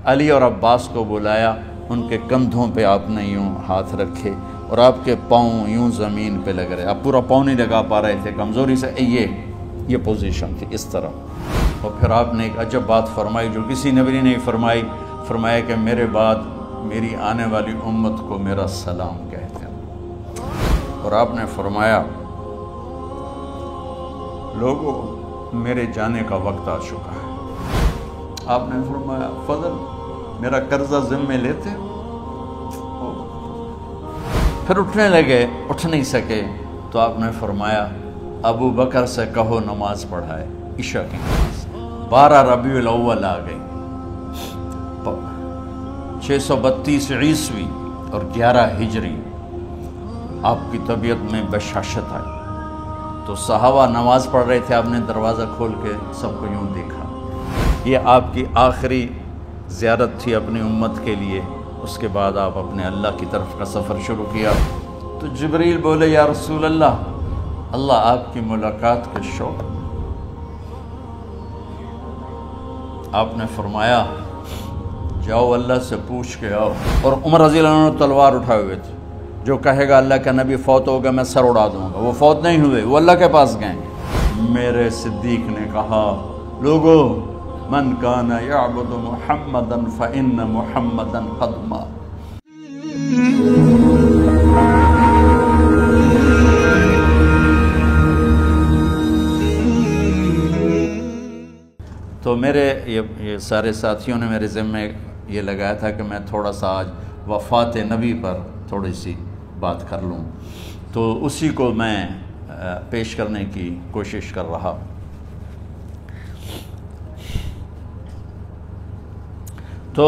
علی اور عباس کو بلایا، ان کے کندھوں پہ آپ نے یوں ہاتھ رکھے اور آپ کے پاؤں یوں زمین پہ لگ رہے، آپ پورا پاؤں نہیں لگا پا رہے تھے کمزوری سے، یہ پوزیشن تھی اس طرح۔ اور پھر آپ نے ایک عجب بات فرمائی جو کسی نبی نے نہیں فرمائی، فرمایا کہ میرے بعد میری آنے والی امت کو میرا سلام کہتے ہیں۔ اور آپ نے فرمایا لوگوں میرے جانے کا وقت آ چکا ہے۔ آپ نے فرمایا فضل میرا قرضہ ذمے لیتے ہو؟ پھر اٹھنے لگے، اٹھ نہیں سکے تو آپ نے فرمایا ابو بکر سے کہو نماز پڑھائے، عشاء کی نماز۔ 12 ربیع الاول آ گئی، 632 عیسوی اور 11 ہجری، آپ کی طبیعت میں بشاشت آئی تو صحابہ نماز پڑھ رہے تھے، آپ نے دروازہ کھول کے سب کو یوں دیکھا۔ یہ آپ کی آخری زیارت تھی اپنی امت کے لیے، اس کے بعد آپ اپنے اللہ کی طرف کا سفر شروع کیا۔ تو جبریل بولے یا رسول اللہ، اللہ آپ کی ملاقات کے شوق۔ آپ نے فرمایا جاؤ اللہ سے پوچھ کے آؤ۔ اور عمر رضی اللہ عنہ تلوار اٹھائے ہوئے تھے، جو کہے گا اللہ کا نبی فوت ہو گیا میں سر اڑا دوں گا، وہ فوت نہیں ہوئے، وہ اللہ کے پاس گئے۔ میرے صدیق نے کہا لوگو من کان یعبد محمدا فإن محمدا قد مات۔ تو میرے یہ سارے ساتھیوں نے میرے ذمے یہ لگایا تھا کہ میں تھوڑا سا آج وفات نبی پر تھوڑی سی بات کر لوں، تو اسی کو میں پیش کرنے کی کوشش کر رہا۔ تو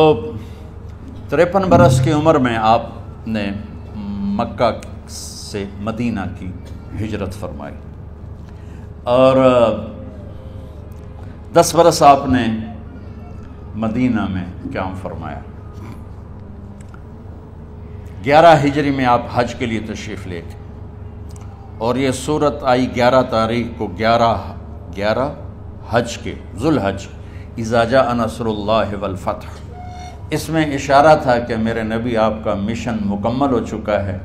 53 برس کی عمر میں آپ نے مکہ سے مدینہ کی ہجرت فرمائی، اور 10 برس آپ نے مدینہ میں قیام فرمایا۔ 11 ہجری میں آپ حج کے لیے تشریف لے گئے، اور یہ صورت آئی 11 تاریخ کو، 11 حج کے ذوالحج، اذا جاء نصر اللہ والفتح۔ اس میں اشارہ تھا کہ میرے نبی آپ کا مشن مکمل ہو چکا ہے،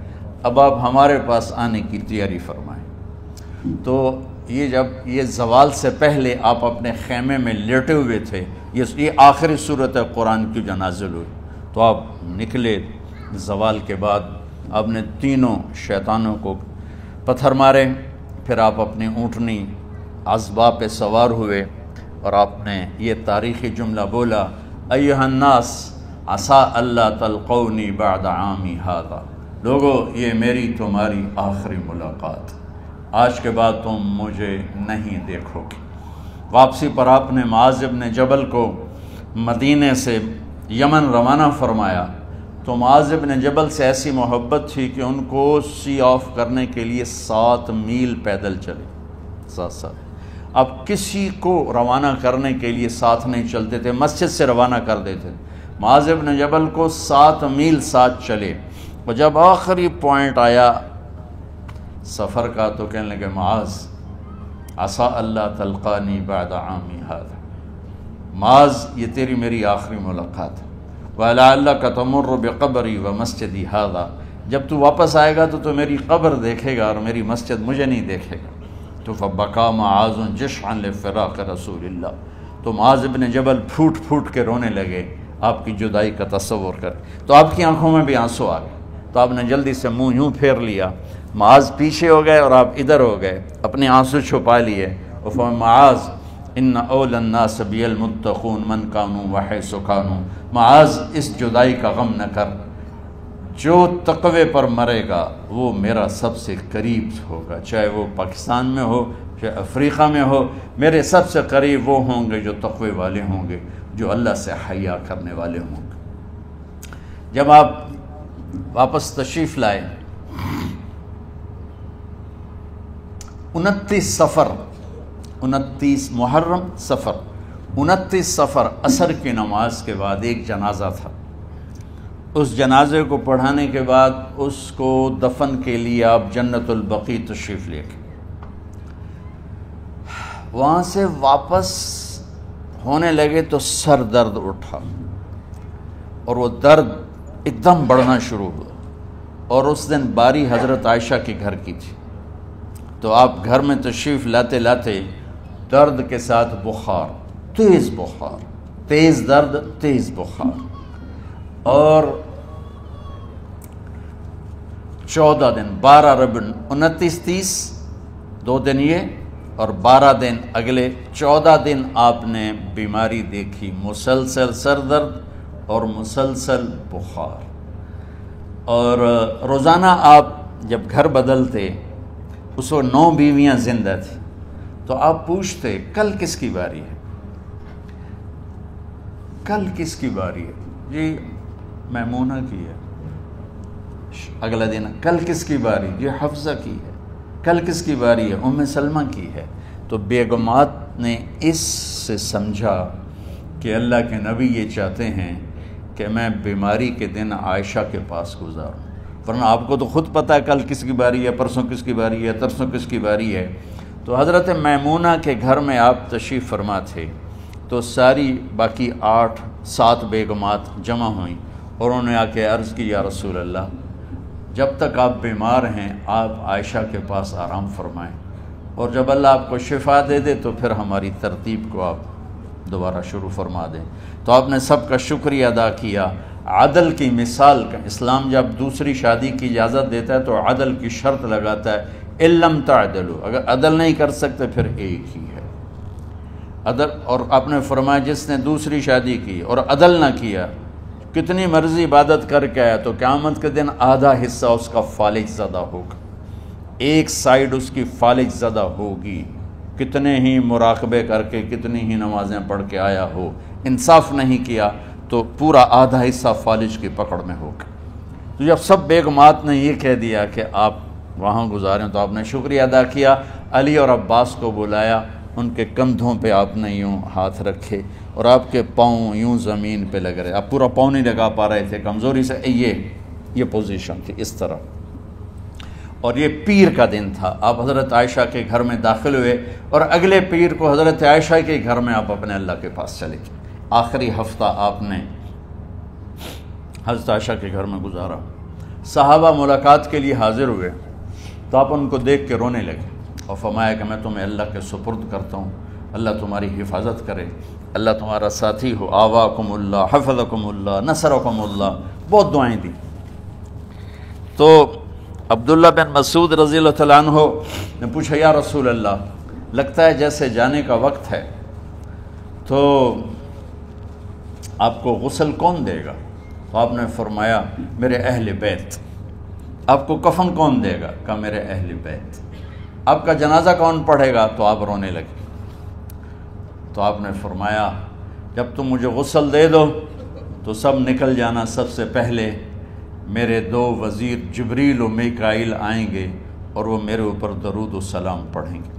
اب آپ ہمارے پاس آنے کی تیاری فرمائیں۔ تو یہ جب یہ زوال سے پہلے آپ اپنے خیمے میں لیٹے ہوئے تھے، یہ آخری صورت قرآن کی جو نازل ہوئی، تو آپ نکلے زوال کے بعد، آپ نے تینوں شیطانوں کو پتھر مارے، پھر آپ اپنی اونٹنی عذبہ پہ سوار ہوئے اور آپ نے یہ تاریخی جملہ بولا ایھا الناس عسیٰ اللہ تلقونی بعد عامی ھذا، لوگو یہ میری تمہاری آخری ملاقات، آج کے بعد تم مجھے نہیں دیکھو گے۔ واپسی پر آپ نے معاذ بن جبل کو مدینے سے یمن روانہ فرمایا، تو معاذ بن جبل سے ایسی محبت تھی کہ ان کو سی آف کرنے کے لیے 7 میل پیدل چلے، 7۔ اب کسی کو روانہ کرنے کے لیے ساتھ نہیں چلتے تھے، مسجد سے روانہ کر دیتے تھے، معاذ بن جبل کو 7 میل ساتھ چلے، اور جب آخری پوائنٹ آیا سفر کا تو کہنے لگے معاذ عسیٰ اللہ تلقانی بعد عامی ھذا، معاذ یہ تیری میری آخری ملاقات ہے، وَلَعَلَّكَ تَمُرُّ بِقَبْرِي وَمَسْجِدِي ھذا، جب تو واپس آئے گا تو میری قبر دیکھے گا اور میری مسجد مجھے نہیں دیکھے گا۔ تو فَبَكَى مُعَاذٌ جِشْعًا لِفِرَاقِ رسول اللہ، تو معاذ بن جبل پھوٹ پھوٹ کے رونے لگے آپ کی جدائی کا تصور کر، تو آپ کی آنکھوں میں بھی آنسو آ گئے، تو آپ نے جلدی سے منہ یوں پھیر لیا، معاذ پیچھے ہو گئے اور آپ ادھر ہو گئے، اپنے آنسو چھپا لیے، اور فرمایا معاذ ان اول الناس بی المتقون من کانوا وحیث کانوا، معاذ اس جدائی کا غم نہ کر، جو تقوی پر مرے گا وہ میرا سب سے قریب ہوگا، چاہے وہ پاکستان میں ہو چاہے افریقہ میں ہو، میرے سب سے قریب وہ ہوں گے جو تقوی والے ہوں گے، جو اللہ سے حیا کرنے والے ہوں گے۔ جب آپ واپس تشریف لائے 29 محرم صفر 29 صفر عصر کی نماز کے بعد ایک جنازہ تھا، اس جنازے کو پڑھانے کے بعد اس کو دفن کے لیے آپ جنت البقیع تشریف لے گئے، وہاں سے واپس ہونے لگے تو سر درد اٹھا، اور وہ درد ایک دم بڑھنا شروع ہوا، اور اس دن باری حضرت عائشہ کے گھر کی تھی، تو آپ گھر میں تشریف لاتے لاتے درد کے ساتھ بخار، تیز درد، تیز بخار، اور 14 دن 12 ربیع 29 30 2 دن یہ اور 12 دن اگلے 14 دن آپ نے بیماری دیکھی، مسلسل سر درد اور مسلسل بخار۔ اور روزانہ آپ جب گھر بدلتے، اس وقت 9 بیویاں زندہ تھیں، تو آپ پوچھتے کل کس کی باری ہے، کل کس کی باری ہے؟ جی میمونہ کی ہے۔ اگلا دن کل کس کی باری؟ جی حفصہ کی ہے۔ کل کس کی باری ہے؟ ام سلمہ کی ہے۔ تو بیگمات نے اس سے سمجھا کہ اللہ کے نبی یہ چاہتے ہیں کہ میں بیماری کے دن عائشہ کے پاس گزاروں، ورنہ آپ کو تو خود پتہ ہے کل کس کی باری ہے، پرسوں کس کی باری ہے، ترسوں کس کی باری ہے۔ تو حضرت میمونہ کے گھر میں آپ تشریف فرما تھے، تو ساری باقی 7 بیگمات جمع ہوئیں اور انہوں نے آ کے عرض کی، یا رسول اللہ، جب تک آپ بیمار ہیں آپ عائشہ کے پاس آرام فرمائیں، اور جب اللہ آپ کو شفا دے دے تو پھر ہماری ترتیب کو آپ دوبارہ شروع فرما دیں۔ تو آپ نے سب کا شکریہ ادا کیا۔ عدل کی مثال کا اسلام جب دوسری شادی کی اجازت دیتا ہے تو عدل کی شرط لگاتا ہے، اِلَّمْ تَعْدِلُوا، اگر عدل نہیں کر سکتے پھر ایک ہی ہے عدل۔ اور آپ نے فرمایا جس نے دوسری شادی کی اور عدل نہ کیا، کتنی مرضی عبادت کر کے آیا، تو قیامت کے دن آدھا حصہ اس کا فالج زدہ ہوگا، ایک سائیڈ اس کی فالج زدہ ہوگی، کتنے ہی مراقبے کر کے کتنی ہی نمازیں پڑھ کے آیا ہو، انصاف نہیں کیا تو پورا آدھا حصہ فالج کی پکڑ میں ہوگا۔ تو جب سب بیگمات نے یہ کہہ دیا کہ آپ وہاں گزاریں تو آپ نے شکریہ ادا کیا، علی اور عباس کو بلایا، ان کے کندھوں پہ آپ نے یوں ہاتھ رکھے اور آپ کے پاؤں یوں زمین پہ لگ رہے، آپ پورا پاؤں نہیں لگا پا رہے تھے کمزوری سے، یہ پوزیشن تھی اس طرح۔ اور یہ پیر کا دن تھا، آپ حضرت عائشہ کے گھر میں داخل ہوئے اور اگلے پیر کو حضرت عائشہ کے گھر میں آپ اپنے اللہ کے پاس چلے گئے۔ آخری ہفتہ آپ نے حضرت عائشہ کے گھر میں گزارا۔ صحابہ ملاقات کے لیے حاضر ہوئے تو آپ ان کو دیکھ کے رونے لگے اور فرمایا کہ میں تمہیں اللہ کے سپرد کرتا ہوں، اللہ تمہاری حفاظت کرے، اللہ تمہارا ساتھی ہو، آواکم اللہ، حفظکم اللہ، نصرکم اللہ، بہت دعائیں دی۔ تو عبداللہ بن مسعود رضی اللہ تعالیٰ عنہ نے پوچھا، یا رسول اللہ، لگتا ہے جیسے جانے کا وقت ہے، تو آپ کو غسل کون دے گا؟ تو آپ نے فرمایا میرے اہل بیت۔ آپ کو کفن کون دے گا؟ کہا میرے اہل بیت۔ آپ کا جنازہ کون پڑھے گا؟ تو آپ رونے لگے۔ تو آپ نے فرمایا جب تم مجھے غسل دے دو تو سب نکل جانا، سب سے پہلے میرے 2 وزیر جبریل و میکائیل آئیں گے اور وہ میرے اوپر درود و سلام پڑھیں گے۔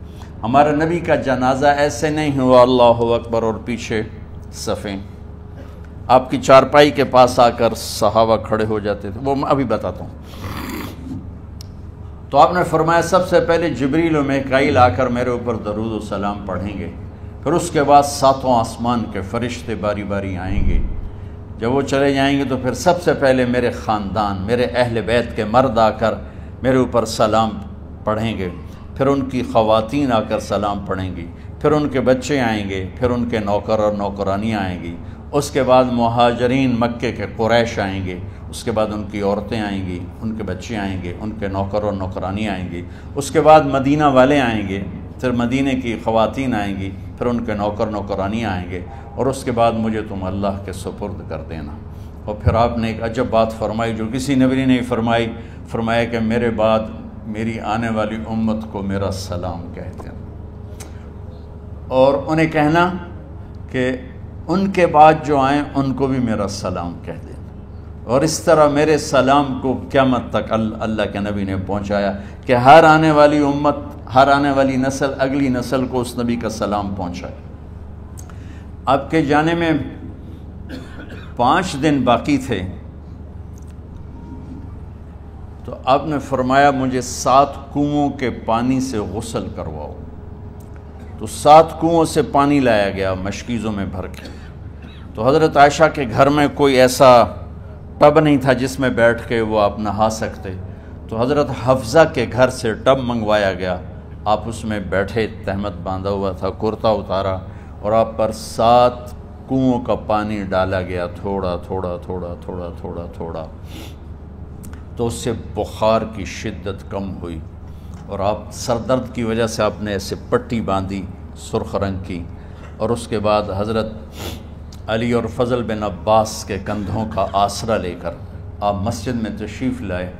ہمارے نبی کا جنازہ ایسے نہیں ہوا اللہ اکبر اور پیچھے صفیں، آپ کی چارپائی کے پاس آ کر صحابہ کھڑے ہو جاتے تھے، وہ میں ابھی بتاتا ہوں۔ تو آپ نے فرمایا سب سے پہلے جبریل و میکائیل آ کر میرے اوپر درود و سلام پڑھیں گے، پھر اس کے بعد 7 آسمان کے فرشتے باری باری آئیں گے۔ جب وہ چلے جائیں گے تو پھر سب سے پہلے میرے خاندان، میرے اہل بیت کے مرد آ کر میرے اوپر سلام پڑھیں گے، پھر ان کی خواتین آ کر سلام پڑھیں گی، پھر ان کے بچے آئیں گے، پھر ان کے نوکر اور نوکرانیاں آئیں گی، اس کے بعد مہاجرین مکے کے قریش آئیں گے، اس کے بعد ان کی عورتیں آئیں گی، ان کے بچے آئیں گے، ان کے نوکر اور نوکرانی آئیں گی، اس کے بعد مدینہ والے آئیں گے، پھر مدینہ کی خواتین آئیں گی، پھر ان کے نوکر نوکرانی آئیں گے، اور اس کے بعد مجھے تم اللہ کے سپرد کر دینا۔ اور پھر آپ نے ایک عجب بات فرمائی جو کسی نبی نے نہیں فرمائی، فرمایا کہ میرے بعد میری آنے والی امت کو میرا سلام کہہ دینا، اور انہیں کہنا کہ ان کے بعد جو آئیں ان کو بھی میرا سلام کہہ دینا۔ اور اس طرح میرے سلام کو قیامت تک اللہ کے نبی نے پہنچایا کہ ہر آنے والی امت، ہر آنے والی نسل اگلی نسل کو اس نبی کا سلام پہنچائے۔ آپ کے جانے میں 5 دن باقی تھے تو آپ نے فرمایا مجھے 7 کنوؤں کے پانی سے غسل کرواؤ۔ تو 7 کنوؤں سے پانی لایا گیا مشکیزوں میں بھر کے۔ تو حضرت عائشہ کے گھر میں کوئی ایسا ٹب نہیں تھا جس میں بیٹھ کے وہ آپ نہا سکتے، تو حضرت حفصہ کے گھر سے ٹب منگوایا گیا، آپ اس میں بیٹھے، تہمت باندھا ہوا تھا، کرتا اتارا، اور آپ پر 7 کنوؤں کا پانی ڈالا گیا، تھوڑا تھوڑا تھوڑا تھوڑا تھوڑا تھوڑا، تو اس سے بخار کی شدت کم ہوئی، اور آپ سر درد کی وجہ سے آپ نے ایسے پٹی باندھی سرخ رنگ کی، اور اس کے بعد حضرت علی اور فضل بن عباس کے کندھوں کا آسرا لے کر آپ مسجد میں تشریف لائے،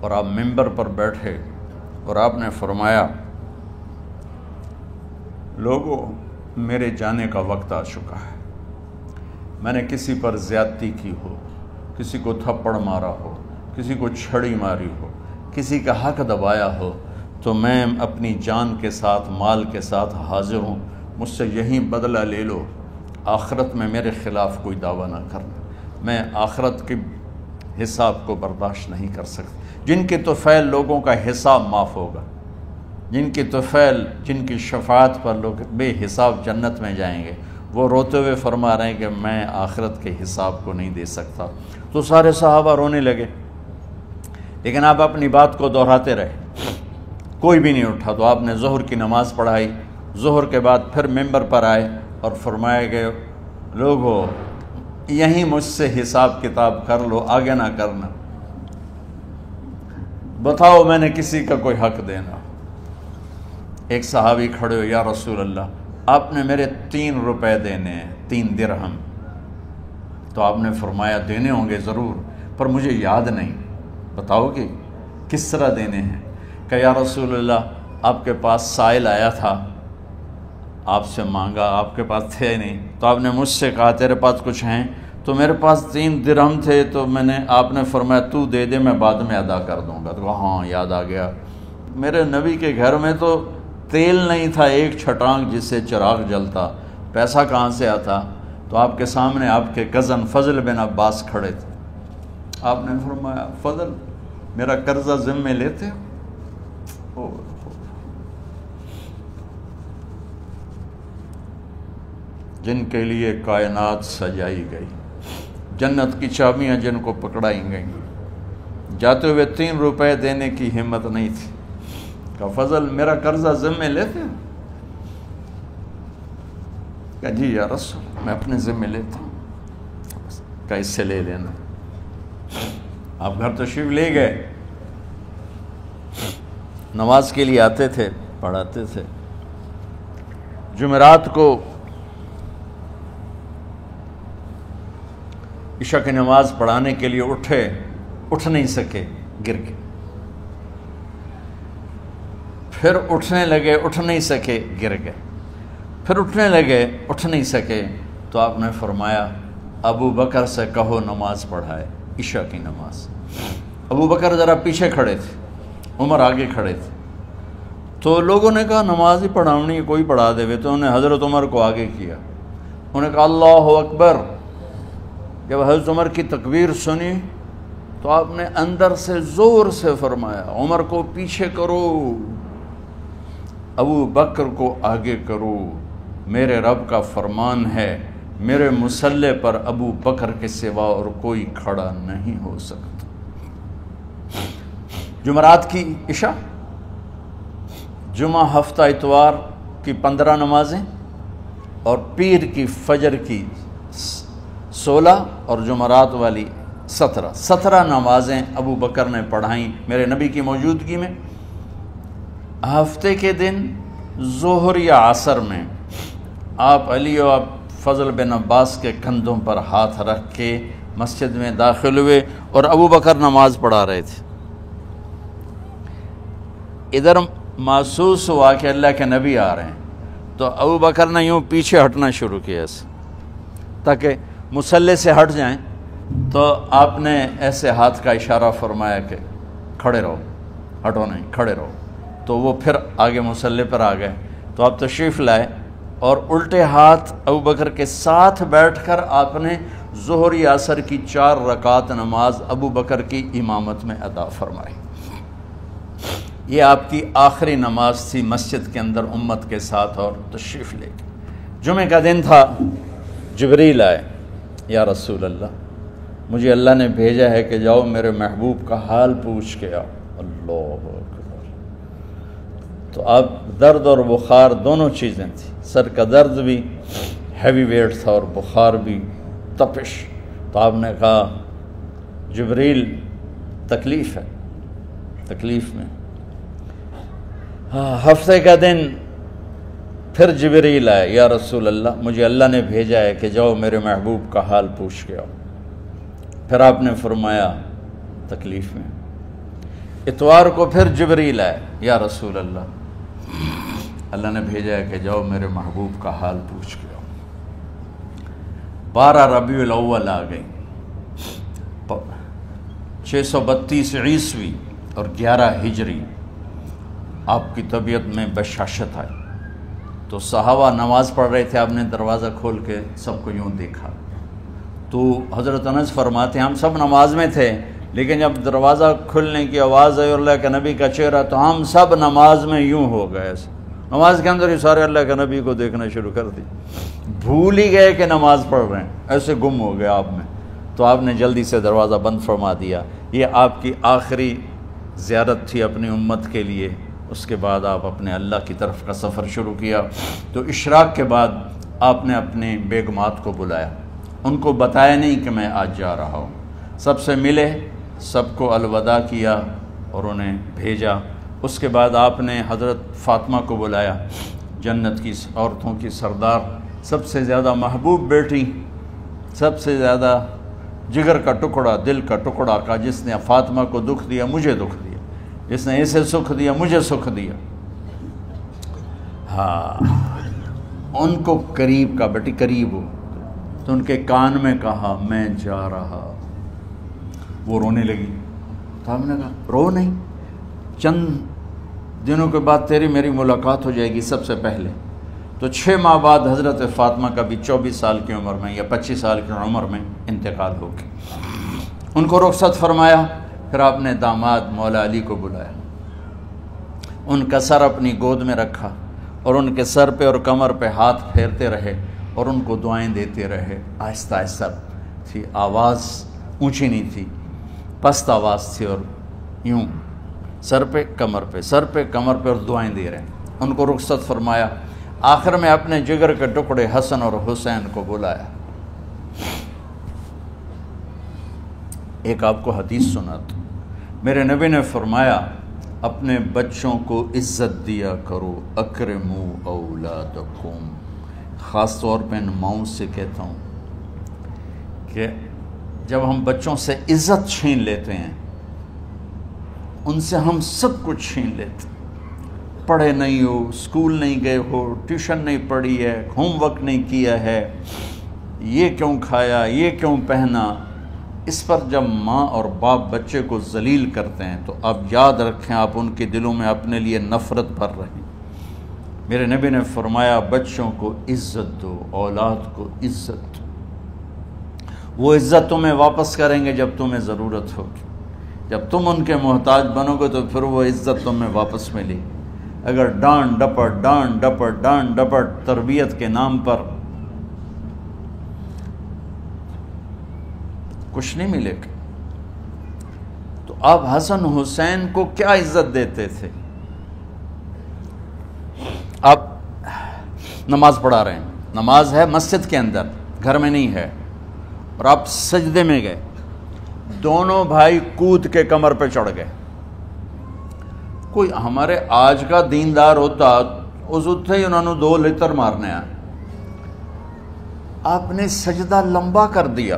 اور آپ منبر پر بیٹھے، اور آپ نے فرمایا، لوگوں، میرے جانے کا وقت آ چکا ہے، میں نے کسی پر زیادتی کی ہو، کسی کو تھپڑ مارا ہو، کسی کو چھڑی ماری ہو، کسی کا حق دبایا ہو، تو میں اپنی جان کے ساتھ، مال کے ساتھ حاضر ہوں، مجھ سے یہیں بدلہ لے لو، آخرت میں میرے خلاف کوئی دعویٰ نہ کرنا، میں آخرت کے حساب کو برداشت نہیں کر سکتا۔ جن کے طفیل لوگوں کا حساب معاف ہوگا، جن کے طفیل، جن کی شفاعت پر لوگ بے حساب جنت میں جائیں گے، وہ روتے ہوئے فرما رہے ہیں کہ میں آخرت کے حساب کو نہیں دے سکتا۔ تو سارے صحابہ رونے لگے، لیکن آپ اپنی بات کو دہراتے رہے، کوئی بھی نہیں اٹھا۔ تو آپ نے ظہر کی نماز پڑھائی، ظہر کے بعد پھر منبر پر آئے اور فرمایا کہ لوگو، یہیں مجھ سے حساب کتاب کر لو، آگے نہ کرنا، بتاؤ میں نے کسی کا کوئی حق دینا۔ ایک صحابی کھڑے ہو، یا رسول اللہ، آپ نے میرے 3 روپے دینے ہیں، 3 درہم۔ تو آپ نے فرمایا دینے ہوں گے ضرور، پر مجھے یاد نہیں، بتاؤ کہ کس طرح دینے ہیں؟ کہ یا رسول اللہ، آپ کے پاس سائل آیا تھا، آپ سے مانگا، آپ کے پاس تھے نہیں، تو آپ نے مجھ سے کہا تیرے پاس کچھ ہیں؟ تو میرے پاس 3 درہم تھے، تو آپ نے فرمایا تو دے دے، میں بعد میں ادا کر دوں گا۔ تو ہاں یاد آ گیا، میرے نبی کے گھر میں تو تیل نہیں تھا، ایک چھٹانگ جس سے چراغ جلتا، پیسہ کہاں سے آتا؟ تو آپ کے سامنے آپ کے کزن فضل بن عباس کھڑے تھے، آپ نے فرمایا فضل، میرا قرضہ ذمے لیتے ہو؟ جن کے لیے کائنات سجائی گئی، جنت کی چابیاں جن کو پکڑائی گئیں، جاتے ہوئے 3 روپے دینے کی ہمت نہیں تھی، کہ فضل میرا قرضہ ذمے لیتے ہو؟ کہ جی یا رسول، میں اپنے ذمے لیتا ہوں، کہ اس سے لے لینا۔ آپ گھر تشریف لے گئے، نماز کے لیے آتے تھے، پڑھاتے تھے۔ جمعرات کو عشاء کی نماز پڑھانے کے لیے اٹھ نہیں سکے، گر گئے، پھر اٹھنے لگے، اٹھ نہیں سکے، گر گئے، پھر اٹھنے لگے، اٹھ نہیں سکے، تو آپ نے فرمایا ابو بکر سے کہو نماز پڑھائے، عشاء کی نماز۔ ابو بکر ذرا پیچھے کھڑے تھے، عمر آگے کھڑے تھے، تو لوگوں نے کہا نماز ہی پڑھاؤنی ہے، کوئی پڑھا دے، تو انہوں نے حضرت عمر کو آگے کیا، انہوں نے کہا اللہ اکبر۔ جب حضرت عمر کی تکبیر سنی تو آپ نے اندر سے زور سے فرمایا عمر کو پیچھے کرو، ابو بکر کو آگے کرو، میرے رب کا فرمان ہے، میرے مصلی پر ابو بکر کے سوا اور کوئی کھڑا نہیں ہو سکتا۔ جمعرات کی عشاء، جمعہ ہفتہ اتوار کی 15 نمازیں، اور پیر کی فجر کی 16 اور جمعرات والی 17 نمازیں ابو بکر نے پڑھائیں میرے نبی کی موجودگی میں۔ ہفتے کے دن ظہر یا عصر میں آپ علی اور فضل بن عباس کے کندھوں پر ہاتھ رکھ کے مسجد میں داخل ہوئے اور ابو بکر نماز پڑھا رہے تھے۔ ادھر محسوس ہوا کہ اللہ کے نبی آ رہے ہیں، تو ابو بکر نے یوں پیچھے ہٹنا شروع کیا ایسے، تاکہ مصلی سے ہٹ جائیں، تو آپ نے ایسے ہاتھ کا اشارہ فرمایا کہ کھڑے رہو، ہٹو نہیں، کھڑے رہو، تو وہ پھر آگے مصلی پر آ گئے۔ تو آپ تشریف لائے اور الٹے ہاتھ ابو بکر کے ساتھ بیٹھ کر آپ نے ظہر یا عصر کی 4 رکعت نماز ابو بکر کی امامت میں ادا فرمائی۔ یہ آپ کی آخری نماز تھی مسجد کے اندر امت کے ساتھ اور تشریف لے کے۔ جمعہ کا دن تھا، جبریل آئے، یا رسول اللہ مجھے اللہ نے بھیجا ہے کہ جاؤ میرے محبوب کا حال پوچھ کے آؤ۔ اللہ اکبر۔ تو اب درد اور بخار دونوں چیزیں تھیں، سر کا درد بھی ہیوی ویٹ تھا اور بخار بھی تپش۔ تو آپ نے کہا جبریل تکلیف ہے، تکلیف میں۔ ہفتے کا دن پھر جبریل آئے، یا رسول اللہ مجھے اللہ نے بھیجا ہے کہ جاؤ میرے محبوب کا حال پوچھ کے آؤ۔ پھر آپ نے فرمایا تکلیف میں۔ اتوار کو پھر جبریل آئے، یا رسول اللہ نے بھیجا ہے کہ جاؤ میرے محبوب کا حال پوچھ کے آؤ۔ 12 ربیع الاول آ گئی، 632 عیسوی اور 11 ہجری، آپ کی طبیعت میں بشاشت آئی۔ تو صحابہ نماز پڑھ رہے تھے، آپ نے دروازہ کھول کے سب کو یوں دیکھا۔ تو حضرت انس فرماتے ہیں ہم سب نماز میں تھے، لیکن جب دروازہ کھلنے کی آواز آئی اللہ کے نبی کا چہرہ تو ہم سب نماز میں یوں ہو گئے، نماز کے اندر ہی سارے اللہ کے نبی کو دیکھنا شروع کر دی، بھول ہی گئے کہ نماز پڑھ رہے ہیں، ایسے گم ہو گئے آپ میں۔ تو آپ نے جلدی سے دروازہ بند فرما دیا۔ یہ آپ کی آخری زیارت تھی اپنی امت کے لیے۔ اس کے بعد آپ اپنے اللہ کی طرف کا سفر شروع کیا۔ تو اشراق کے بعد آپ نے اپنے بیگمات کو بلایا، ان کو بتایا نہیں کہ میں آج جا رہا ہوں، سب سے ملے، سب کو الوداع کیا اور انہیں بھیجا۔ اس کے بعد آپ نے حضرت فاطمہ کو بلایا، جنت کی عورتوں کی سردار، سب سے زیادہ محبوب بیٹی، سب سے زیادہ جگر کا ٹکڑا، دل کا ٹکڑا کا، جس نے فاطمہ کو دکھ دیا مجھے دکھ دیا، جس نے اسے سکھ دیا مجھے سکھ دیا۔ ہاں، ان کو قریب کا، بیٹی قریب ہو، تو ان کے کان میں کہا میں جا رہا۔ وہ رونے لگی، تو ہم نے کہا رو نہیں، چند دنوں کے بعد تیری میری ملاقات ہو جائے گی سب سے پہلے۔ تو 6 ماہ بعد حضرت فاطمہ کا بھی 24 سال کی عمر میں یا 25 سال کی عمر میں انتقال ہو گیا۔ ان کو رخصت فرمایا۔ پھر آپ نے داماد مولا علی کو بلایا، ان کا سر اپنی گود میں رکھا اور ان کے سر پہ اور کمر پہ ہاتھ پھیرتے رہے اور ان کو دعائیں دیتے رہے۔ آہستہ آہستہ تھی، آواز اونچی نہیں تھی، پست آواز تھی، اور یوں سر پہ کمر پہ، سر پہ کمر پہ، اور دعائیں دے رہے۔ ان کو رخصت فرمایا۔ آخر میں اپنے جگر کے ٹکڑے حسن اور حسین کو بلایا۔ ایک آپ کو حدیث سناتا، میرے نبی نے فرمایا اپنے بچوں کو عزت دیا کرو، اکرموا اولادکم۔ خاص طور پہ ان ماؤں سے کہتا ہوں کہ جب ہم بچوں سے عزت چھین لیتے ہیں، ان سے ہم سب کچھ چھین لیتے ہیں۔ پڑھے نہیں ہو، اسکول نہیں گئے ہو، ٹیوشن نہیں پڑھی ہے، ہوم ورک نہیں کیا ہے، یہ کیوں کھایا، یہ کیوں پہنا، اس پر جب ماں اور باپ بچے کو ذلیل کرتے ہیں تو اب یاد رکھیں آپ ان کے دلوں میں اپنے لیے نفرت بھر رہے ہیں۔ میرے نبی نے فرمایا بچوں کو عزت دو، اولاد کو عزت دو۔ وہ عزت تمہیں واپس کریں گے جب تمہیں ضرورت ہوگی، جب تم ان کے محتاج بنو گے تو پھر وہ عزت تمہیں واپس ملے گی۔ اگر ڈانٹ ڈپٹ تربیت کے نام پر کچھ نہیں ملے گا۔ تو آپ حسن حسین کو کیا عزت دیتے تھے؟ آپ نماز پڑھا رہے ہیں، نماز ہے مسجد کے اندر، گھر میں نہیں ہے، اور آپ سجدے میں گئے، دونوں بھائی کود کے کمر پہ چڑھ گئے۔ کوئی ہمارے آج کا دیندار ہوتا اس اٹھے ہی انہوں نے 2 لتر مارنے آئے۔ آپ نے سجدہ لمبا کر دیا،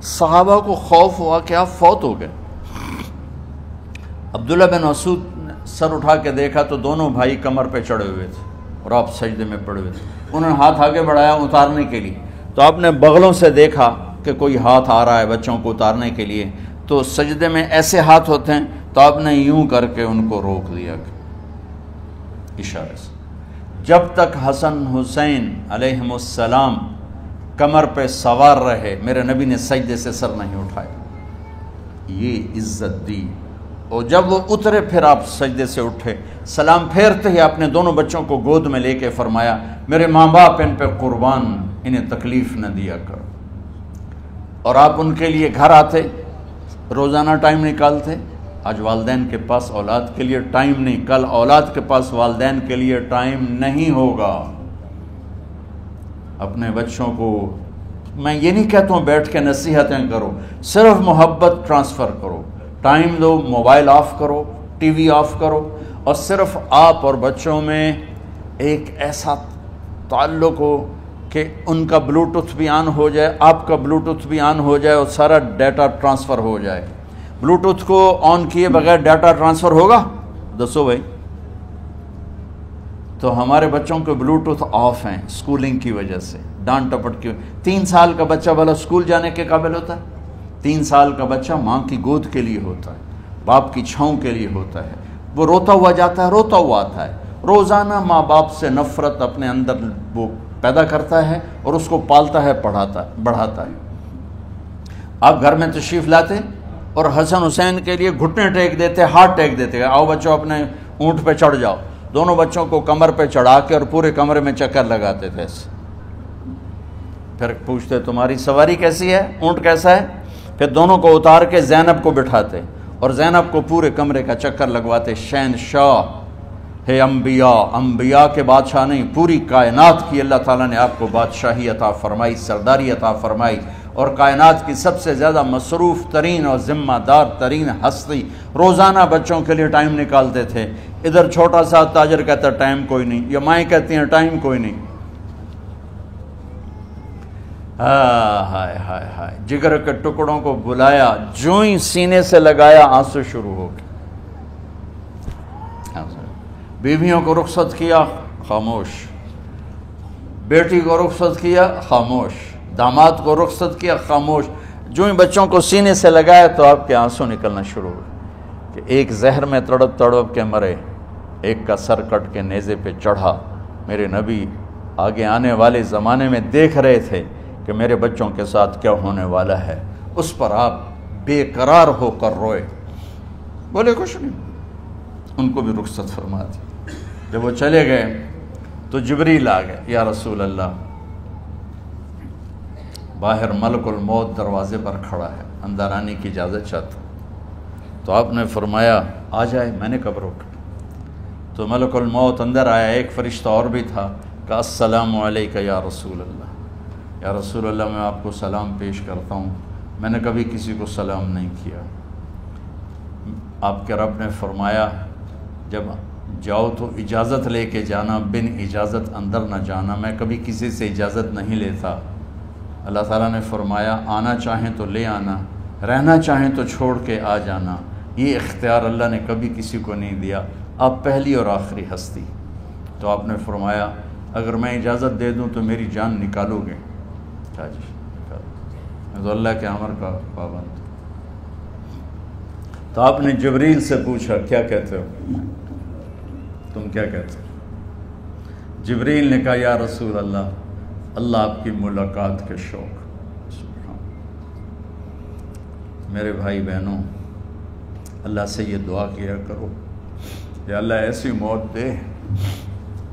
صحابہ کو خوف ہوا کہ آپ فوت ہو گئے۔ عبداللہ بن مسعود نے سر اٹھا کے دیکھا تو دونوں بھائی کمر پہ چڑھے ہوئے تھے اور آپ سجدے میں پڑے ہوئے تھے۔ انہوں نے ہاتھ آگے بڑھایا اتارنے کے لیے، تو آپ نے بغلوں سے دیکھا کہ کوئی ہاتھ آ رہا ہے بچوں کو اتارنے کے لیے، تو سجدے میں ایسے ہاتھ ہوتے ہیں، تو آپ نے یوں کر کے ان کو روک دیا اشارے سے۔ جب تک حسن حسین علیہم السلام کمر پہ سوار رہے میرے نبی نے سجدے سے سر نہیں اٹھایا، یہ عزت دی۔ اور جب وہ اترے پھر آپ سجدے سے اٹھے، سلام پھیرتے ہی آپ نے دونوں بچوں کو گود میں لے کے فرمایا میرے ماں باپ ان پہ قربان، انہیں تکلیف نہ دیا کرو۔ اور آپ ان کے لیے گھر آتے، روزانہ ٹائم نکالتے۔ آج والدین کے پاس اولاد کے لیے ٹائم نہیں، کل اولاد کے پاس والدین کے لیے ٹائم نہیں ہوگا۔ اپنے بچوں کو میں یہ نہیں کہتا ہوں بیٹھ کے نصیحتیں کرو، صرف محبت ٹرانسفر کرو، ٹائم دو، موبائل آف کرو، ٹی وی آف کرو، اور صرف آپ اور بچوں میں ایک ایسا تعلق ہو کہ ان کا بلوٹوتھ بھی آن ہو جائے، آپ کا بلوٹوتھ بھی آن ہو جائے، اور سارا ڈیٹا ٹرانسفر ہو جائے۔ بلوٹوتھ کو آن کیے بغیر ڈیٹا ٹرانسفر ہوگا؟ دسو بھائی۔ تو ہمارے بچوں کے بلوٹوتھ آف ہیں سکولنگ کی وجہ سے، ڈانٹ ٹپٹ کی۔ 3 سال کا بچہ بھلا سکول جانے کے قابل ہوتا ہے؟ 3 سال کا بچہ ماں کی گود کے لیے ہوتا ہے، باپ کی چھاؤں کے لیے ہوتا ہے، وہ روتا ہوا جاتا ہے، روتا ہوا آتا ہے، روزانہ ماں باپ سے نفرت اپنے اندر وہ پیدا کرتا ہے اور اس کو پالتا ہے، بڑھاتا ہے۔ آپ گھر میں تشریف لاتے اور حسن حسین کے لیے گھٹنے ٹیک دیتے، ہاتھ ٹیک دیتے، آؤ بچوں اپنے اونٹ پہ چڑھ جاؤ، دونوں بچوں کو کمر پہ چڑھا کے اور پورے کمرے میں چکر لگاتے تھے ایسے۔ پھر پوچھتے تمہاری سواری کیسی ہے، اونٹ کیسا ہے؟ پھر دونوں کو اتار کے زینب کو بٹھاتے اور زینب کو پورے کمرے کا چکر لگواتے۔ شہنشاہ ہے انبیاء، انبیاء کے بادشاہ نہیں، پوری کائنات کی اللہ تعالیٰ نے آپ کو بادشاہی عطا فرمائی، سرداری عطا فرمائی، اور کائنات کی سب سے زیادہ مصروف ترین اور ذمہ دار ترین ہستی روزانہ بچوں کے لیے ٹائم نکالتے تھے۔ ادھر چھوٹا سا تاجر کہتا ہے ٹائم کوئی نہیں، یا مائیں کہتی ہیں ٹائم کوئی نہیں۔ ہائے ہائے ہائے، جگر کے ٹکڑوں کو بلایا، جو ہی سینے سے لگایا آنسو شروع ہو گئے۔ بیویوں کو رخصت کیا، خاموش۔ بیٹی کو رخصت کیا، خاموش۔ داماد کو رخصت کیا، خاموش۔ جو ہی بچوں کو سینے سے لگایا تو آپ کے آنسو نکلنا شروع ہوئے کہ ایک زہر میں تڑپ تڑپ کے مرے، ایک کا سر کٹ کے نیزے پہ چڑھا۔ میرے نبی آگے آنے والے زمانے میں دیکھ رہے تھے کہ میرے بچوں کے ساتھ کیا ہونے والا ہے، اس پر آپ بے قرار ہو کر روئے، بولے کچھ نہیں، ان کو بھی رخصت فرما دی۔ جب وہ چلے گئے تو جبریل آ گئے، یا رسول اللہ، باہر ملک الموت دروازے پر کھڑا ہے، اندر آنے کی اجازت چاہتا۔ تو آپ نے فرمایا آ جائے، میں نے کب روکا؟ تو ملک الموت اندر آیا، ایک فرشتہ اور بھی تھا، کہا السلام علیکہ یا رسول اللہ، یا رسول اللہ میں آپ کو سلام پیش کرتا ہوں، میں نے کبھی کسی کو سلام نہیں کیا۔ آپ کے رب نے فرمایا جب جاؤ تو اجازت لے کے جانا، بن اجازت اندر نہ جانا، میں کبھی کسی سے اجازت نہیں لیتا۔ اللہ تعالیٰ نے فرمایا آنا چاہیں تو لے آنا، رہنا چاہیں تو چھوڑ کے آ جانا، یہ اختیار اللہ نے کبھی کسی کو نہیں دیا، آپ پہلی اور آخری ہستی۔ تو آپ نے فرمایا اگر میں اجازت دے دوں تو میری جان نکالو گے؟ کیا جی میں تو اللہ کے امر کا پابند۔ تو آپ نے جبریل سے پوچھا کیا کہتے ہو، تم کیا کہتے ہو؟ جبریل نے کہا یا رسول اللہ، اللہ آپ کی ملاقات کے شوق۔ میرے بھائی بہنوں، اللہ سے یہ دعا کیا کرو یا اللہ ایسی موت دے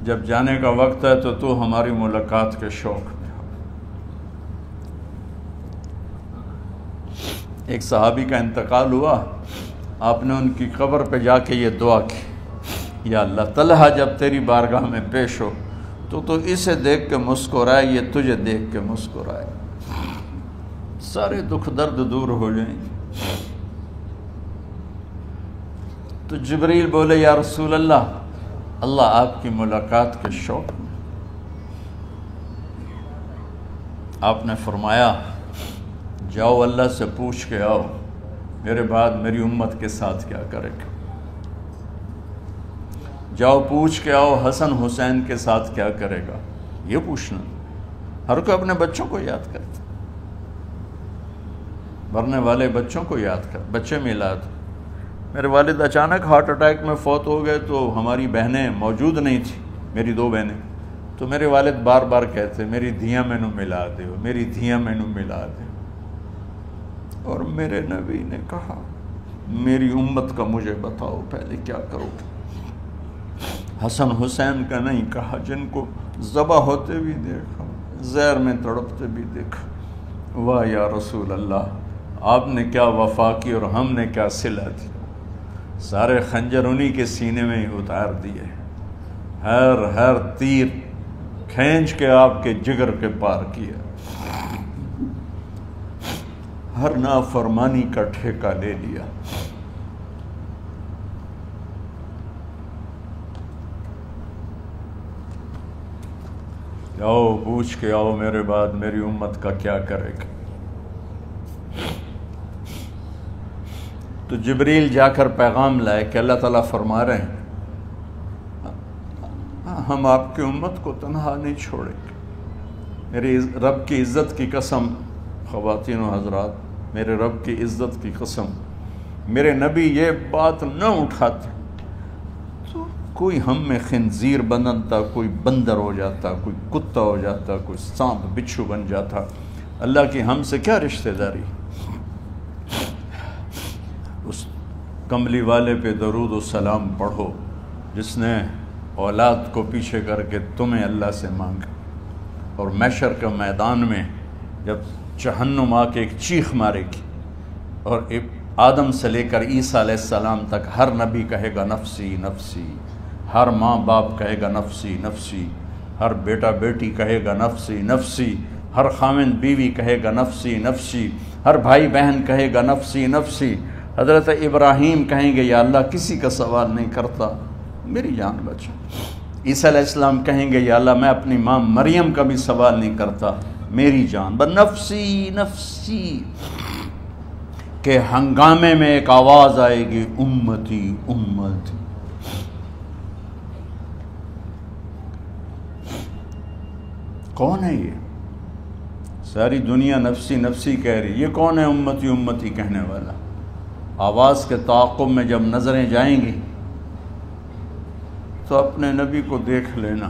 جب جانے کا وقت ہے تو ہماری ملاقات کے شوق میں ہو۔ ایک صحابی کا انتقال ہوا، آپ نے ان کی قبر پہ جا کے یہ دعا کی، یا اللہ طلحہ جب تیری بارگاہ میں پیش ہو تو اسے دیکھ کے مسکرائے، یہ تجھے دیکھ کے مسکرائے، سارے دکھ درد دور ہو جائیں۔ تو جبریل بولے یا رسول اللہ، اللہ آپ کی ملاقات کے شوق میں۔ آپ نے فرمایا جاؤ اللہ سے پوچھ کے آؤ میرے بعد میری امت کے ساتھ کیا کرے گا، جاؤ پوچھ کے آؤ حسن حسین کے ساتھ کیا کرے گا۔ یہ پوچھنا، ہر کوئی اپنے بچوں کو یاد کرتا، مرنے والے بچوں کو یاد کر، بچے میلاد۔ میرے والد اچانک ہارٹ اٹیک میں فوت ہو گئے تو ہماری بہنیں موجود نہیں تھیں، میری 2 بہنیں، تو میرے والد بار بار کہتے میری دھیاں میں نو ملا دیو، میری دھیاں میں نو ملا دیو۔ اور میرے نبی نے کہا میری امت کا مجھے بتاؤ پہلے کیا کرو گے۔ حسن حسین کا نہیں کہا، جن کو ذبح ہوتے بھی دیکھا، زہر میں تڑپتے بھی دیکھا، واہ یا رسول اللہ، آپ نے کیا وفا کی اور ہم نے کیا صلہ دی، سارے خنجر انہی کے سینے میں ہی اتار دیے، ہر تیر کھینچ کے آپ کے جگر کے پار کیا، ہر نافرمانی کا ٹھیکہ لے لیا۔ آؤ پوچھ کے آؤ میرے بعد میری امت کا کیا کرے گا۔ تو جبریل جا کر پیغام لائے کہ اللہ تعالیٰ فرما رہے ہیں ہم آپ کی امت کو تنہا نہیں چھوڑیں گے۔ میرے رب کی عزت کی قسم، خواتین و حضرات، میرے رب کی عزت کی قسم، میرے نبی یہ بات نہ اٹھاتے تو کوئی ہم میں خنزیر بنتا، کوئی بندر ہو جاتا، کوئی کتا ہو جاتا، کوئی سانپ بچھو بن جاتا۔ اللہ کی ہم سے کیا رشتہ داری؟ اس کملی والے پہ درود و سلام پڑھو جس نے اولاد کو پیچھے کر کے تمہیں اللہ سے مانگا، اور محشر کے میدان میں جب جہنم آ کے ایک چیخ مارے گی اور آدم سے لے کر عیسیٰ علیہ السلام تک ہر نبی کہے گا نفسی نفسی، ہر ماں باپ کہے گا نفسی نفسی، ہر بیٹا بیٹی کہے گا نفسی نفسی، ہر خاوند بیوی کہے گا نفسی نفسی، ہر بھائی بہن کہے گا نفسی نفسی۔ حضرت ابراہیم کہیں گے یا اللہ کسی کا سوال نہیں کرتا، میری جان بچا۔ عیسیٰ علیہ السلام کہیں گے یا اللہ میں اپنی ماں مریم کا بھی سوال نہیں کرتا، میری جان بس نفسی نفسی کے ہنگامے میں ایک آواز آئے گی امتی امتی۔ کون ہے یہ؟ ساری دنیا نفسی نفسی کہہ رہی، یہ کون ہے امتی امتی کہنے والا؟ آواز کے تعاقب میں جب نظریں جائیں گی تو اپنے نبی کو دیکھ لینا،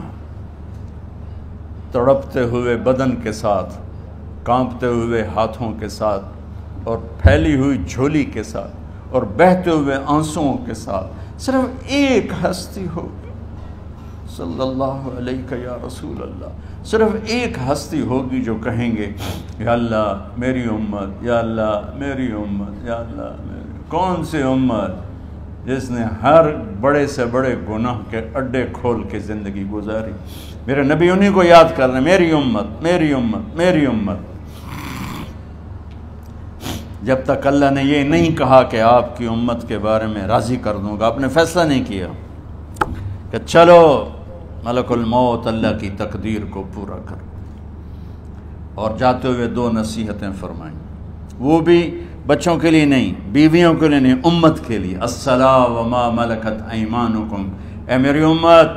تڑپتے ہوئے بدن کے ساتھ، کانپتے ہوئے ہاتھوں کے ساتھ، اور پھیلی ہوئی جھولی کے ساتھ، اور بہتے ہوئے آنسوؤں کے ساتھ صرف ایک ہستی ہوگی، صلی اللہ علیہ یا رسول اللہ، صرف ایک ہستی ہوگی جو کہیں گے یا اللہ میری امت، یا اللہ میری امت، یا اللہ میری۔ کون سی امت؟ جس نے ہر بڑے سے بڑے گناہ کے اڈے کھول کے زندگی گزاری۔ میرے نبی انہی کو یاد کر رہے ہیں، میری امت میری امت میری امت۔ جب تک اللہ نے یہ نہیں کہا کہ آپ کی امت کے بارے میں راضی کر دوں گا، آپ نے فیصلہ نہیں کیا کہ چلو ملک الموت اللہ کی تقدیر کو پورا کر، اور جاتے ہوئے دو نصیحتیں فرمائیں، وہ بھی بچوں کے لیے نہیں، بیویوں کے لیے نہیں، امت کے لیے۔ الصلاۃ وما ملکت ایمانکم، اے میری امت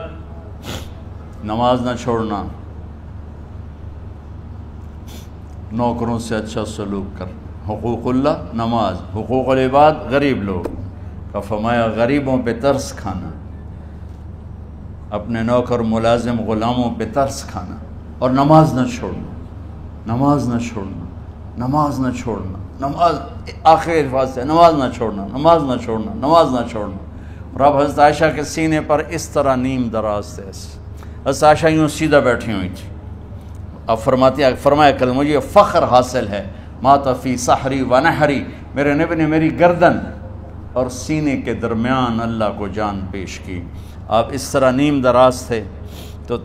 نماز نہ چھوڑنا، نوکروں سے اچھا سلوک کر، حقوق اللہ نماز، حقوق العباد غریب لوگ کا فرمایا غریبوں پہ ترس کھانا، اپنے نوکر ملازم غلاموں پہ ترس کھانا، اور نماز نہ چھوڑنا، نماز نہ چھوڑنا، نماز نہ چھوڑنا، نماز آخر الفاظ سے نماز نہ چھوڑنا، نماز نہ چھوڑنا، نماز نہ چھوڑنا۔ اور اب حضرت عائشہ کے سینے پر اس طرح نیم دراز تھے، حضرت عائشہ یوں سیدھا بیٹھی ہوئی تھی، اب فرمایا کہ مجھے فخر حاصل ہے، مات فی سحری و نحری، میرے نبی نے میری گردن اور سینے کے درمیان اللہ کو جان پیش کی۔ آپ اس طرح نیم دراز تھے تو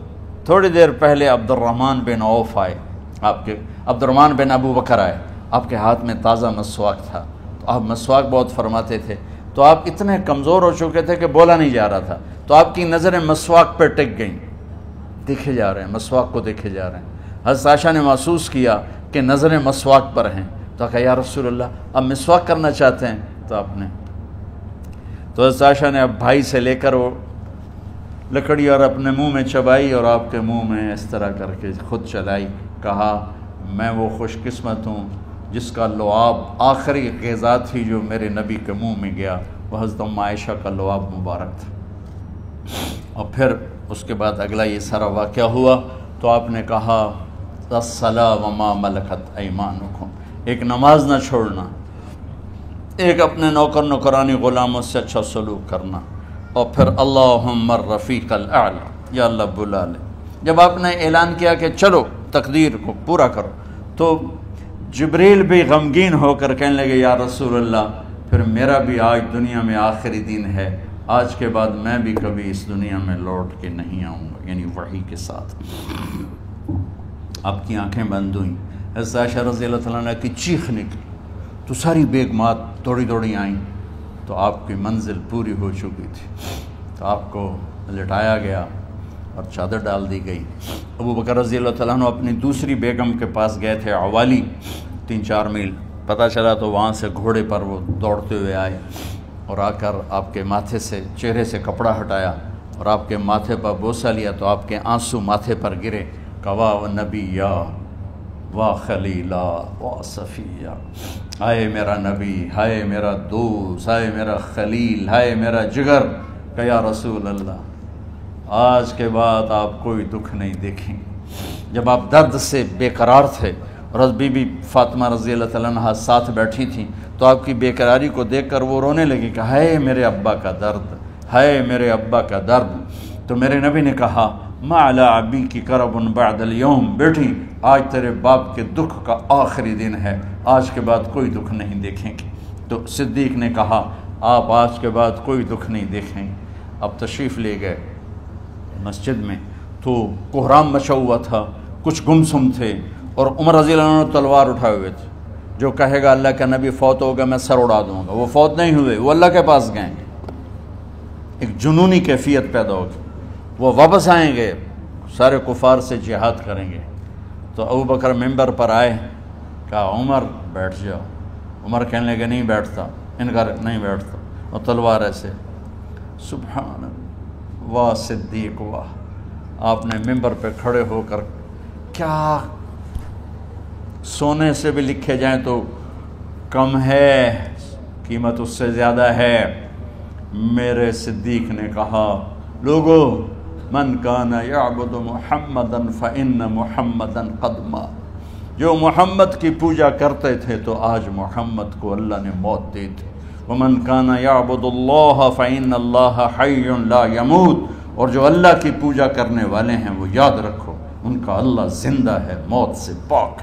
تھوڑی دیر پہلے عبد الرحمن بن عوف آئے، آپ کے عبد الرحمن بن ابو بکر آئے، آپ کے ہاتھ میں تازہ مسواک تھا، تو آپ مسواک بہت فرماتے تھے، تو آپ اتنے کمزور ہو چکے تھے کہ بولا نہیں جا رہا تھا، تو آپ کی نظریں مسواک پہ ٹک گئیں، دیکھے جا رہے ہیں، مسواک کو دیکھے جا رہے ہیں۔ حضرت عائشہ نے محسوس کیا کہ نظریں مسواک پر ہیں، تو کہا یا رسول اللہ اب مسواک کرنا چاہتے ہیں، تو آپ نے تو حضرت عائشہ نے اب بھائی سے لے کر وہ لکڑی اور اپنے منہ میں چبائی، اور آپ کے منہ میں اس طرح کر کے خود چلائی، کہا میں وہ خوش قسمت ہوں جس کا لعاب آخری غذا تھی جو میرے نبی کے منہ میں گیا، وہ حضرت ام عائشہ کا لعاب مبارک تھا۔ اور پھر اس کے بعد اگلا یہ سارا واقعہ ہوا، تو آپ نے کہا الصلاۃ وما ملکت ایمانکم، ایک نماز نہ چھوڑنا، ایک اپنے نوکر نوکرانی غلاموں سے اچھا سلوک کرنا، اور پھر اللہم الرفیق الاعلی، یا اللہ بلا لے۔ جب آپ نے اعلان کیا کہ چلو تقدیر کو پورا کرو، تو جبریل بھی غمگین ہو کر کہنے لگے یا رسول اللہ پھر میرا بھی آج دنیا میں آخری دن ہے، آج کے بعد میں بھی کبھی اس دنیا میں لوٹ کے نہیں آؤں گا، یعنی وحی کے ساتھ۔ آپ کی آنکھیں بند ہوئیں، حضرت عائشہ رضی اللہ تعالیٰ عنہ کی چیخ نکلی تو ساری بیگمات دوڑی دوڑی آئیں، تو آپ کی منزل پوری ہو چکی تھی، تو آپ کو لٹایا گیا اور چادر ڈال دی گئی۔ ابو بکر رضی اللہ تعالیٰ عنہ اپنی دوسری بیگم کے پاس گئے تھے عوالی، 3-4 میل، پتہ چلا تو وہاں سے گھوڑے پر وہ دوڑتے ہوئے آئے اور آ کر آپ کے ماتھے سے چہرے سے کپڑا ہٹایا اور آپ کے ماتھے پر بوسہ لیا تو آپ کے آنسو ماتھے پر گرے، کوا و نبیہ وا خلیلا وا صفیہ، ہائے میرا نبی، ہائے میرا دوست، ہائے میرا خلیل، ہائے میرا جگر، کہ یا رسول اللہ آج کے بعد آپ کوئی دکھ نہیں دیکھیں گے۔ جب آپ درد سے بے قرار تھے اور بی بی فاطمہ رضی اللہ تعالیٰ عنہ ساتھ بیٹھی تھیں تو آپ کی بے قراری کو دیکھ کر وہ رونے لگی کہ ہائے میرے ابا کا درد، ہائے میرے ابا کا درد۔ تو میرے نبی نے کہا ما علی ابی کی کرب بعد اليوم، بیٹی آج تیرے باپ کے دکھ کا آخری دن ہے، آج کے بعد کوئی دکھ نہیں دیکھیں گے۔ تو صدیق نے کہا آپ آج کے بعد کوئی دکھ نہیں دیکھیں گے۔ اب تشریف لے گئے مسجد میں تو کوہرام مچا ہوا تھا، کچھ گمسم تھے اور عمر رضی اللہ عنہ تلوار اٹھائے ہوئے تھے، جو کہے گا اللہ کا نبی فوت ہوگا میں سر اڑا دوں گا، وہ فوت نہیں ہوئے، وہ اللہ کے پاس گئے، ایک جنونی کیفیت پیدا ہوگی، وہ واپس آئیں گے، سارے کفار سے جہاد کریں گے۔ تو ابو بکر ممبر پر آئے، کہا عمر بیٹھ جاؤ، عمر کہنے لگے نہیں بیٹھتا، انکار نہیں بیٹھتا، اور تلوار ایسے، سبحان اللہ، واہ صدیق واہ۔ آپ نے ممبر پہ کھڑے ہو کر کیا سونے سے بھی لکھے جائیں تو کم ہے، قیمت اس سے زیادہ ہے، میرے صدیق نے کہا لوگو من کان یعبد محمدا فإن محمدا قد مات، جو محمد کی پوجا کرتے تھے تو آج محمد کو اللہ نے موت دی تھی، ومن کان یعبد اللہ فإن اللہ حی لا یموت، اور جو اللہ کی پوجا کرنے والے ہیں وہ یاد رکھو ان کا اللہ زندہ ہے، موت سے پاک۔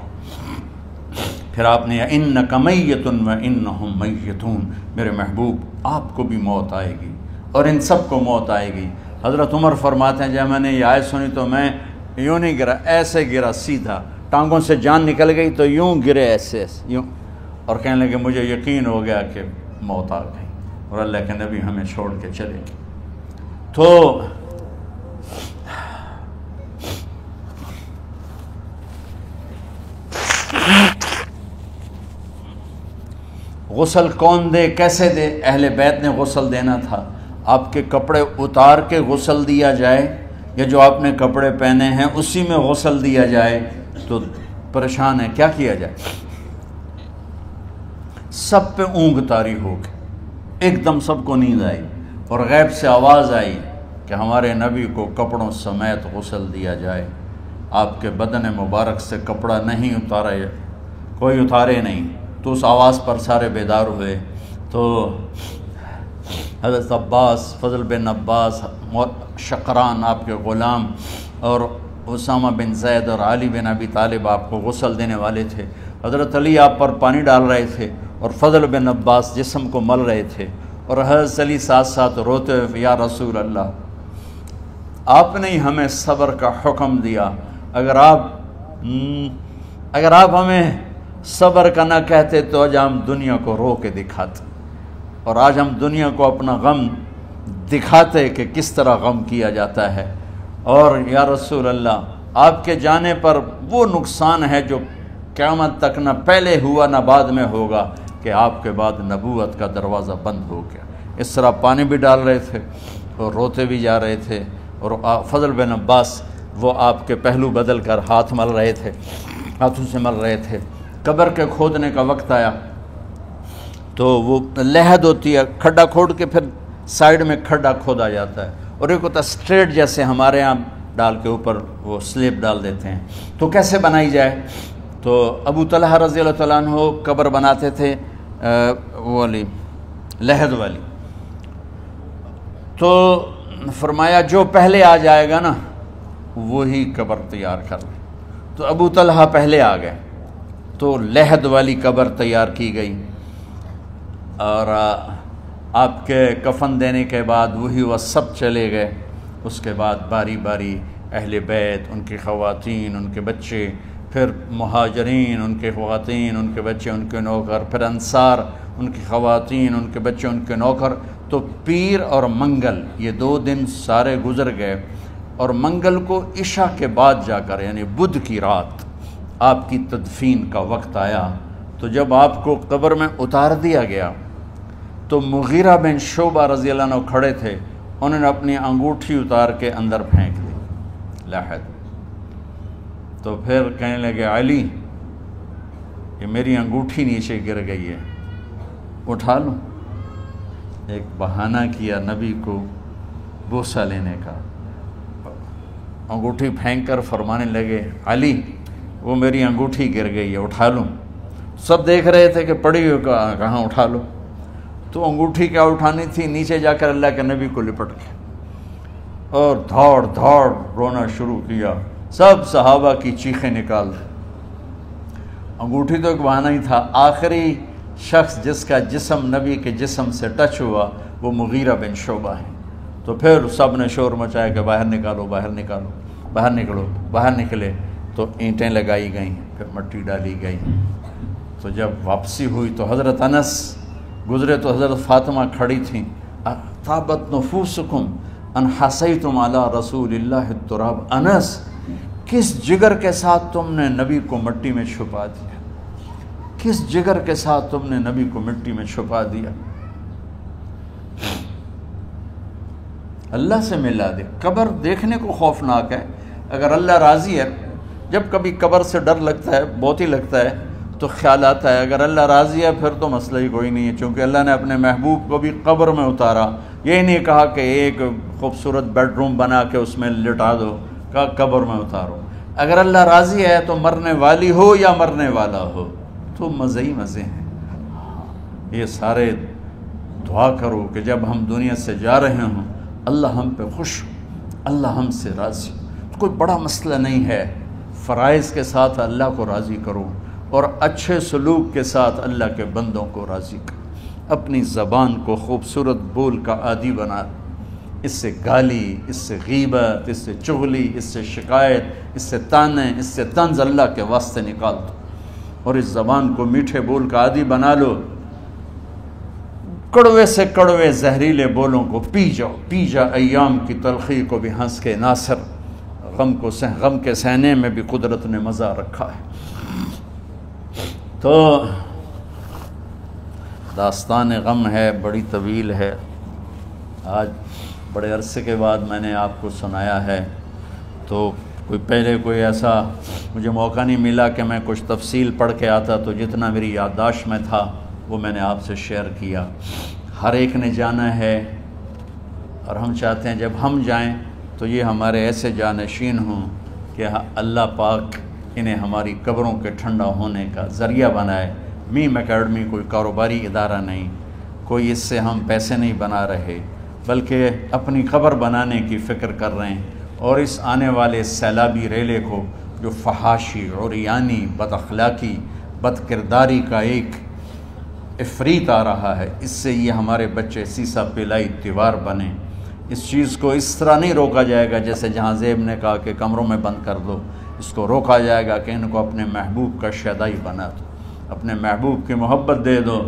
پھر آپ نے انک میت وانہم میتون، میرے محبوب آپ کو بھی موت آئے گی اور ان سب کو موت آئے گی۔ حضرت عمر فرماتے ہیں جب میں نے یہ آیت سنی تو میں یوں نہیں گرا، ایسے گرا سیدھا، ٹانگوں سے جان نکل گئی تو یوں گرے ایسے یوں، اور کہنے لگے مجھے یقین ہو گیا کہ موت آ گئی اور اللہ کے نبی ہمیں چھوڑ کے چلے گئے۔ تو غسل کون دے، کیسے دے؟ اہل بیت نے غسل دینا تھا۔ آپ کے کپڑے اتار کے غسل دیا جائے یا جو آپ نے کپڑے پہنے ہیں اسی میں غسل دیا جائے تو پریشان ہے، کیا کیا جائے؟ سب پہ اونگ طاری ہو گئی، ایک دم سب کو نیند آئی اور غیب سے آواز آئی کہ ہمارے نبی کو کپڑوں سمیت غسل دیا جائے۔ آپ کے بدن مبارک سے کپڑا نہیں اتارا، کوئی اتارے نہیں، تو اس آواز پر سارے بیدار ہوئے۔ تو حضرت عباس، فضل بن عباس، شقران آپ کے غلام، اور اسامہ بن زید اور علی بن ابی طالب آپ کو غسل دینے والے تھے۔ حضرت علی آپ پر پانی ڈال رہے تھے اور فضل بن عباس جسم کو مل رہے تھے، اور حضرت علی ساتھ ساتھ روتے ہوئے یا رسول اللہ آپ نے ہمیں صبر کا حکم دیا، اگر آپ ہمیں صبر کا نہ کہتے تو آج ہم دنیا کو رو کے دکھاتے، اور آج ہم دنیا کو اپنا غم دکھاتے کہ کس طرح غم کیا جاتا ہے۔ اور یا رسول اللہ آپ کے جانے پر وہ نقصان ہے جو قیامت تک نہ پہلے ہوا نہ بعد میں ہوگا، کہ آپ کے بعد نبوت کا دروازہ بند ہو گیا۔ اس طرح پانی بھی ڈال رہے تھے اور روتے بھی جا رہے تھے، اور فضل بن عباس وہ آپ کے پہلو بدل کر ہاتھ مل رہے تھے، ہاتھوں سے مل رہے تھے۔ قبر کے کھودنے کا وقت آیا تو وہ لحد ہوتی ہے، کھڈا کھود کے پھر سائیڈ میں کھڈا کھودا جاتا ہے، اور ایک ہوتا اسٹریٹ جیسے ہمارے ہاں ڈال کے اوپر وہ سلیب ڈال دیتے ہیں، تو کیسے بنائی جائے؟ تو ابو طلحہ رضی اللہ تعالیٰ عنہ قبر بناتے تھے وہ والی لحد والی، تو فرمایا جو پہلے آ جائے گا نا وہی قبر تیار کر لے۔ تو ابو طلحہ پہلے آ گئے، تو لحد والی قبر تیار کی گئی، اور آپ کے کفن دینے کے بعد وہی وہ سب چلے گئے۔ اس کے بعد باری باری اہل بیت، ان کی خواتین، ان کے بچے، پھر مہاجرین، ان کے خواتین، ان کے بچے، ان کے نوکر، پھر انصار، ان کی خواتین، ان کے بچے، ان کے نوکر۔ تو پیر اور منگل یہ 2 دن سارے گزر گئے، اور منگل کو عشاء کے بعد جا کر یعنی بدھ کی رات آپ کی تدفین کا وقت آیا۔ تو جب آپ کو قبر میں اتار دیا گیا تو مغیرہ بن شعبہ رضی اللہ عنہ کھڑے تھے، انہوں نے اپنی انگوٹھی اتار کے اندر پھینک دی لحد۔ تو پھر کہنے لگے علی یہ میری انگوٹھی نیچے گر گئی ہے، اٹھا لوں۔ ایک بہانہ کیا نبی کو بوسہ لینے کا، انگوٹھی پھینک کر فرمانے لگے علی وہ میری انگوٹھی گر گئی ہے، اٹھا لوں۔ سب دیکھ رہے تھے کہ پڑی ہوئی کہاں اٹھا لو۔ تو انگوٹھی کیا اٹھانی تھی، نیچے جا کر اللہ کے نبی کو لپٹ کے اور دھاڑ دھاڑ رونا شروع کیا۔ سب صحابہ کی چیخیں نکال دی۔ انگوٹھی تو ایک بہانہ ہی تھا، آخری شخص جس کا جسم نبی کے جسم سے ٹچ ہوا وہ مغیرہ بن شعبہ ہے۔ تو پھر سب نے شور مچایا کہ باہر نکالو، باہر نکالو، باہر نکلو۔ باہر نکلے تو اینٹیں لگائی گئیں، پھر مٹی ڈالی گئی۔ تو جب واپسی ہوئی تو حضرت انس گزرے تو حضرت فاطمہ کھڑی تھیں، طابت نفوسکم ان حسیتم علی رسول اللہ التراب۔ انس کس جگر کے ساتھ تم نے نبی کو مٹی میں چھپا دیا، کس جگر کے ساتھ تم نے نبی کو مٹی میں چھپا دیا۔ اللہ سے ملا دے۔ قبر دیکھنے کو خوفناک ہے، اگر اللہ راضی ہے، جب کبھی قبر سے ڈر لگتا ہے، بہت ہی لگتا ہے، تو خیال آتا ہے اگر اللہ راضی ہے پھر تو مسئلہ ہی کوئی نہیں ہے، چونکہ اللہ نے اپنے محبوب کو بھی قبر میں اتارا۔ یہ نہیں کہا کہ ایک خوبصورت بیڈ روم بنا کے اس میں لٹا دو، کہا قبر میں اتارو۔ اگر اللہ راضی ہے تو مرنے والی ہو یا مرنے والا ہو تو مزے ہی مزے ہیں۔ یہ سارے دعا کرو کہ جب ہم دنیا سے جا رہے ہوں اللہ ہم پہ خوش ہو، اللہ ہم سے راضی ہو۔ کوئی بڑا مسئلہ نہیں ہے، فرائض کے ساتھ اللہ کو راضی کرو اور اچھے سلوک کے ساتھ اللہ کے بندوں کو راضی کرو۔ اپنی زبان کو خوبصورت بول کا عادی بنا، اس سے گالی، اس سے غیبت، اس سے چغلی، اس سے شکایت، اس سے تانے، اس سے طنز اللہ کے واسطے نکال دو، اور اس زبان کو میٹھے بول کا عادی بنا لو۔ کڑوے سے کڑوے زہریلے بولوں کو پی جاؤ، پی جا ایام کی تلخی کو بھی ہنس کے ناصر، غم کے سہنے میں بھی قدرت نے مزہ رکھا ہے۔ تو داستان غم ہے، بڑی طویل ہے، آج بڑے عرصے کے بعد میں نے آپ کو سنایا ہے، تو کوئی ایسا مجھے موقع نہیں ملا کہ میں کچھ تفصیل پڑھ کے آتا، تو جتنا میری یادداشت میں تھا وہ میں نے آپ سے شیئر کیا۔ ہر ایک نے جانا ہے، اور ہم چاہتے ہیں جب ہم جائیں تو یہ ہمارے ایسے جانشین ہوں کہ اللہ پاک انہیں ہماری قبروں کے ٹھنڈا ہونے کا ذریعہ بنائے۔ میم اکیڈمی کوئی کاروباری ادارہ نہیں، کوئی اس سے ہم پیسے نہیں بنا رہے، بلکہ اپنی قبر بنانے کی فکر کر رہے ہیں، اور اس آنے والے سیلابی ریلے کو جو فحاشی، عریانی، بد اخلاقی، بد کرداری کا ایک افریت آ رہا ہے، اس سے یہ ہمارے بچے سیسا پلائی دیوار بنیں۔ اس چیز کو اس طرح نہیں روکا جائے گا جیسے جہاں زیب نے کہا کہ کمروں میں بند کر دو، اس کو روکا جائے گا کہ ان کو اپنے محبوب کا شیدائی بنا دو، اپنے محبوب کی محبت دے دو،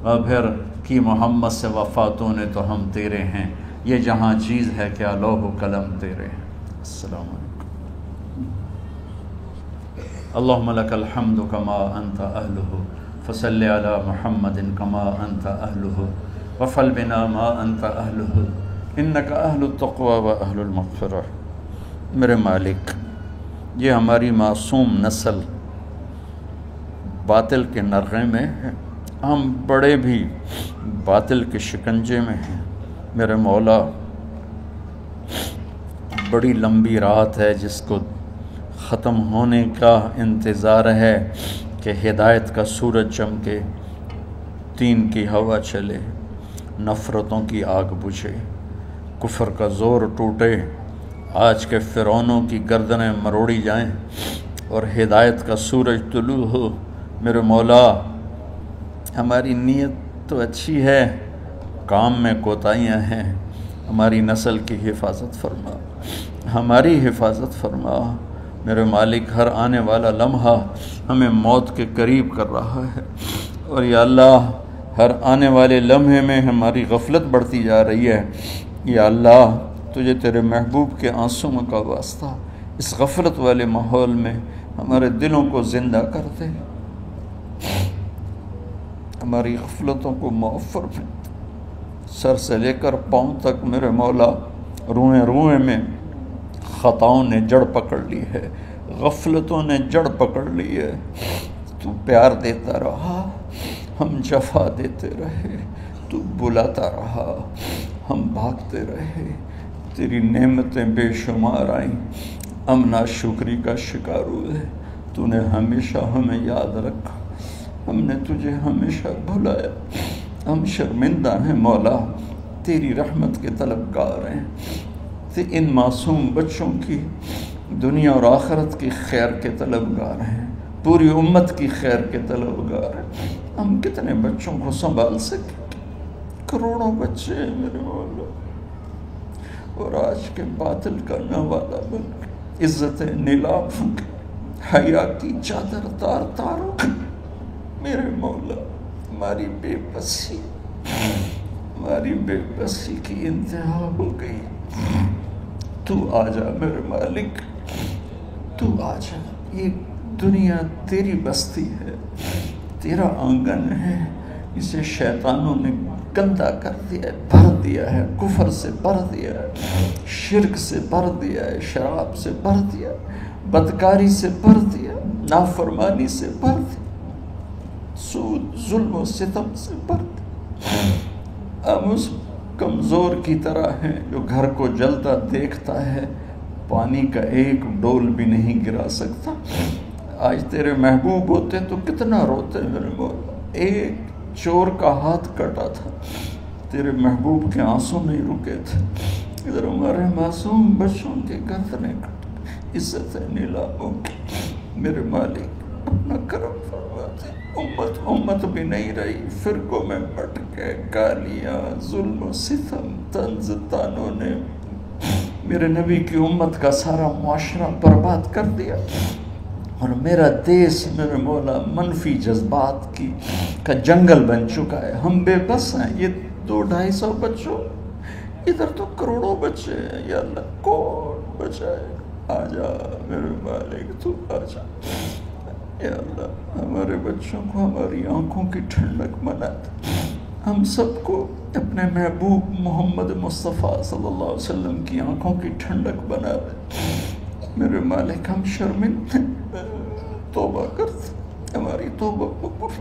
اور پھر کی محمد سے وفاتوں نے تو ہم تیرے ہیں، یہ جہاں چیز ہے کیا لوح و قلم تیرے ہیں۔ السلام علیکم۔ اللہم لک الحمد کما انت اہلہ فصل علی محمد کما انت اہلہ وفل بنا ما انت اہلہ انک اہل التقوی و اہل المغفرہ۔ میرے مالک، یہ ہماری معصوم نسل باطل کے نرغے میں ہے، ہم بڑے بھی باطل کے شکنجے میں ہیں۔ میرے مولا، بڑی لمبی رات ہے جس کو ختم ہونے کا انتظار ہے کہ ہدایت کا سورج چمکے، دین کی ہوا چلے، نفرتوں کی آگ بجھے، کفر کا زور ٹوٹے، آج کے فرعونوں کی گردنیں مروڑی جائیں، اور ہدایت کا سورج طلوع ہو، میرے مولا ہماری نیت تو اچھی ہے، کام میں کوتاہیاں ہیں، ہماری نسل کی حفاظت فرما، ہماری حفاظت فرما۔ میرے مالک ہر آنے والا لمحہ ہمیں موت کے قریب کر رہا ہے، اور یا اللہ ہر آنے والے لمحے میں ہماری غفلت بڑھتی جا رہی ہے۔ یا اللہ تجھے تیرے محبوب کے آنسوں کا واسطہ اس غفلت والے ماحول میں ہمارے دلوں کو زندہ کر دے، ہماری غفلتوں کو معاف فرما۔ سر سے لے کر پاؤں تک میرے مولا روئیں روئیں میں خطاؤں نے جڑ پکڑ لی ہے، غفلتوں نے جڑ پکڑ لی ہے۔ تو پیار دیتا رہا، ہم جفا دیتے رہے، تو بلاتا رہا، ہم بھاگتے رہے۔ تیری نعمتیں بے شمار آئیں، ہم ناشکری کا شکار ہوئے۔ تو نے ہمیشہ ہمیں یاد رکھا، ہم نے تجھے ہمیشہ بھلایا۔ ہم شرمندہ ہیں مولا، تیری رحمت کے طلبگار ہیں، ان معصوم بچوں کی دنیا اور آخرت کی خیر کے طلبگار ہیں، پوری امت کی خیر کے طلبگار ہیں۔ ہم کتنے بچوں کو سنبھال سکیں؟ کروڑوں بچے ہیں میرے مولا، اور آج کے باطل کا نوالا بن کے عزت نیلام کے حیا کی چادر تار تار ہو گئی۔ میرے مولا ہماری بے بسی کی انتہا ہو گئی۔ تو آجا میرے مالک، تو آجا۔ یہ دنیا تیری بستی ہے، تیرا آنگن ہے، اسے شیطانوں نے گندا کر دیا ہے، بھر دیا ہے، کفر سے بھر دیا ہے، شرک سے بھر دیا ہے، شراب سے بھر دیا ہے، بدکاری سے بھر دیا، نافرمانی سے بھر دیا، سود ظلم و ستم سے بھر دیا۔ ہم اس کمزور کی طرح ہیں جو گھر کو جلتا دیکھتا ہے، پانی کا ایک ڈول بھی نہیں گرا سکتا۔ آج تیرے محبوب ہوتے تو کتنا روتے میرے مولا۔ ایک چور کا ہاتھ کٹا تھا، تیرے محبوب کے آنسوں نہیں رکے تھے۔ ادھر ہمارے معصوم بچوں کے گردنیں کٹ، عزت نیلاموں کی۔ میرے مالک اپنا کرم فرما دے۔ امت بھی نہیں رہی، فرقوں میں بٹ گئے، گالیاں، ظلم و ستم، طنز تانوں نے میرے نبی کی امت کا سارا معاشرہ برباد کر دیا، اور میرا دیس میرے مولا منفی جذبات کا جنگل بن چکا ہے۔ ہم بے بس ہیں، یہ 200-250 بچوں، ادھر تو کروڑوں بچے ہیں۔ یا اللہ کون بچائے؟ آجا میرے مالک، تو آجا یا اللہ۔ ہمارے بچوں کو ہماری آنکھوں کی ٹھنڈک بنا دے، ہم سب کو اپنے محبوب محمد مصطفیٰ صلی اللہ علیہ وسلم کی آنکھوں کی ٹھنڈک بنا دے۔ میرے مالک ہم شرمندہ توبہ کرتے، ہماری توبہ قبول۔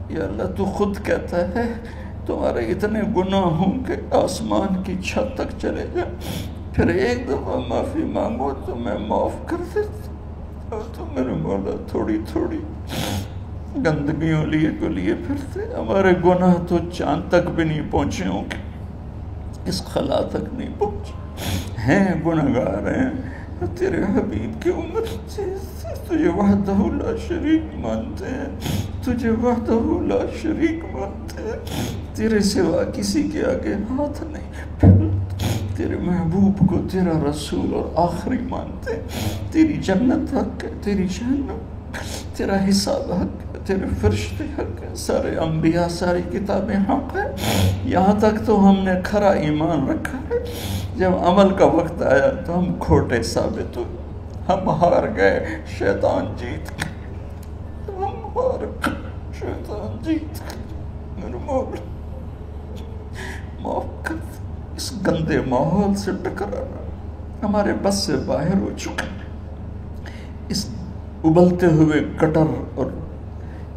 یا اللہ تو خود کہتا ہے تمہارے اتنے گناہ ہوں کہ آسمان کی چھت تک چلے جائیں، پھر ایک دفعہ معافی مانگو تو میں معاف کر دیتا۔ اور تو میرے مولا تھوڑی تھوڑی گندگیوں لیے پھرتے، ہمارے گناہ تو چاند تک بھی نہیں پہنچے ہوں گے، اس خلا تک نہیں پہنچے ہیں، گناہگار ہیں۔ تیرے حبیب کی امت سے تجھے وحدہ لا شریک مانتے ہیں، تجھے وحدہ لا شریک مانتے ہیں، تیرے سوا کسی کے آگے ہاتھ نہیں پھیلتے، تیرے محبوب کو تیرا رسول اور آخری مانتے ہیں۔ تیری جنت حق ہے، تیری جہنم، تیرا حساب حق ہے، تیرے فرشتے حق ہے، سارے انبیاء ساری کتابیں حق ہے۔ یہاں تک تو ہم نے کھرا ایمان رکھا ہے، جب عمل کا وقت آیا تو ہم کھوٹے ثابت ہوئے، ہم ہار گئے، شیطان جیت گئے، ہم ہار گئے، شیطان جیت گئے۔ میرے مولا معاف کر دے، اس گندے ماحول سے ٹکرانا ہمارے بس سے باہر ہو چکا، اس ابلتے ہوئے گٹر اور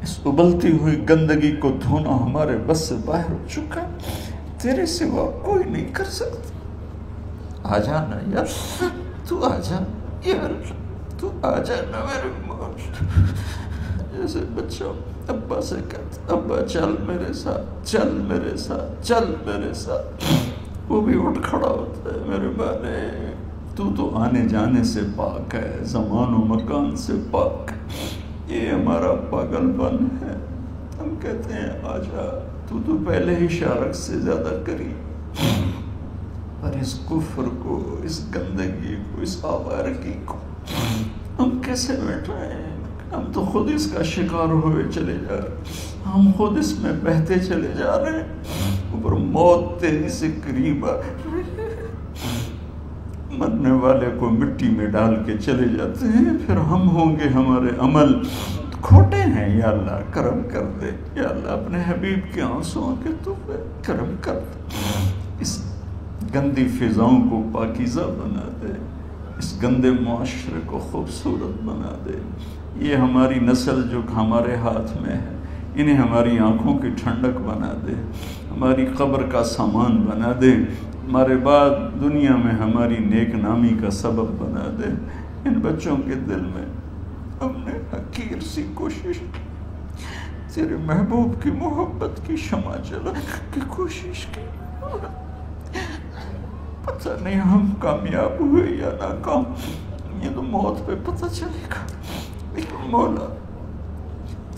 اس ابلتی ہوئی گندگی کو دھونا ہمارے بس سے باہر ہو چکا، تیرے سوا کوئی نہیں کر سکتا۔ آ جانا یار، تو آ جا یار، تو آ جانا میرے مولا۔ جیسے بچہ ابا سے کہتا ابا چل میرے ساتھ، چل میرے ساتھ، چل میرے ساتھ، وہ بھی اٹھ کھڑا ہوتا ہے۔ میرے بانے تو آنے جانے سے پاک ہے، زمان و مکان سے پاک ہے۔ یہ ہمارا پاگل پن ہے، ہم کہتے ہیں آجا، تو پہلے ہی شارک سے زیادہ قریب، پر اس کفر کو، اس گندگی کو، اس آوارگی کو ہم کیسے بیٹھائیں؟ ہم تو خود اس کا شکار ہوئے چلے جا رہے، ہم خود اس میں بہتے چلے جا رہے ہیں، اوپر موت تیزی سے قریب آ رہی ہے۔ مرنے والے کو مٹی میں ڈال کے چلے جاتے ہیں، پھر ہم ہوں گے، ہمارے عمل کھوٹے ہیں، یا اللہ کرم کر دے، یا اللہ اپنے حبیب کے آنسوؤں کے تو پہ کرم کر دے، اس گندی فضاؤں کو پاکیزہ بنا دے، اس گندے معاشرے کو خوبصورت بنا دے۔ یہ ہماری نسل جو ہمارے ہاتھ میں ہے، انہیں ہماری آنکھوں کی ٹھنڈک بنا دے، ہماری قبر کا سامان بنا دے، ہمارے بعد دنیا میں ہماری نیک نامی کا سبب بنا دے۔ ان بچوں کے دل میں ہم نے حقیر سی کوشش تیرے محبوب کی محبت کی شمع جلا کی کوشش کی، پتہ نہیں ہم کامیاب ہوئے یا ناکام، یہ تو موت پہ پتہ چلے گا، لیکن مولا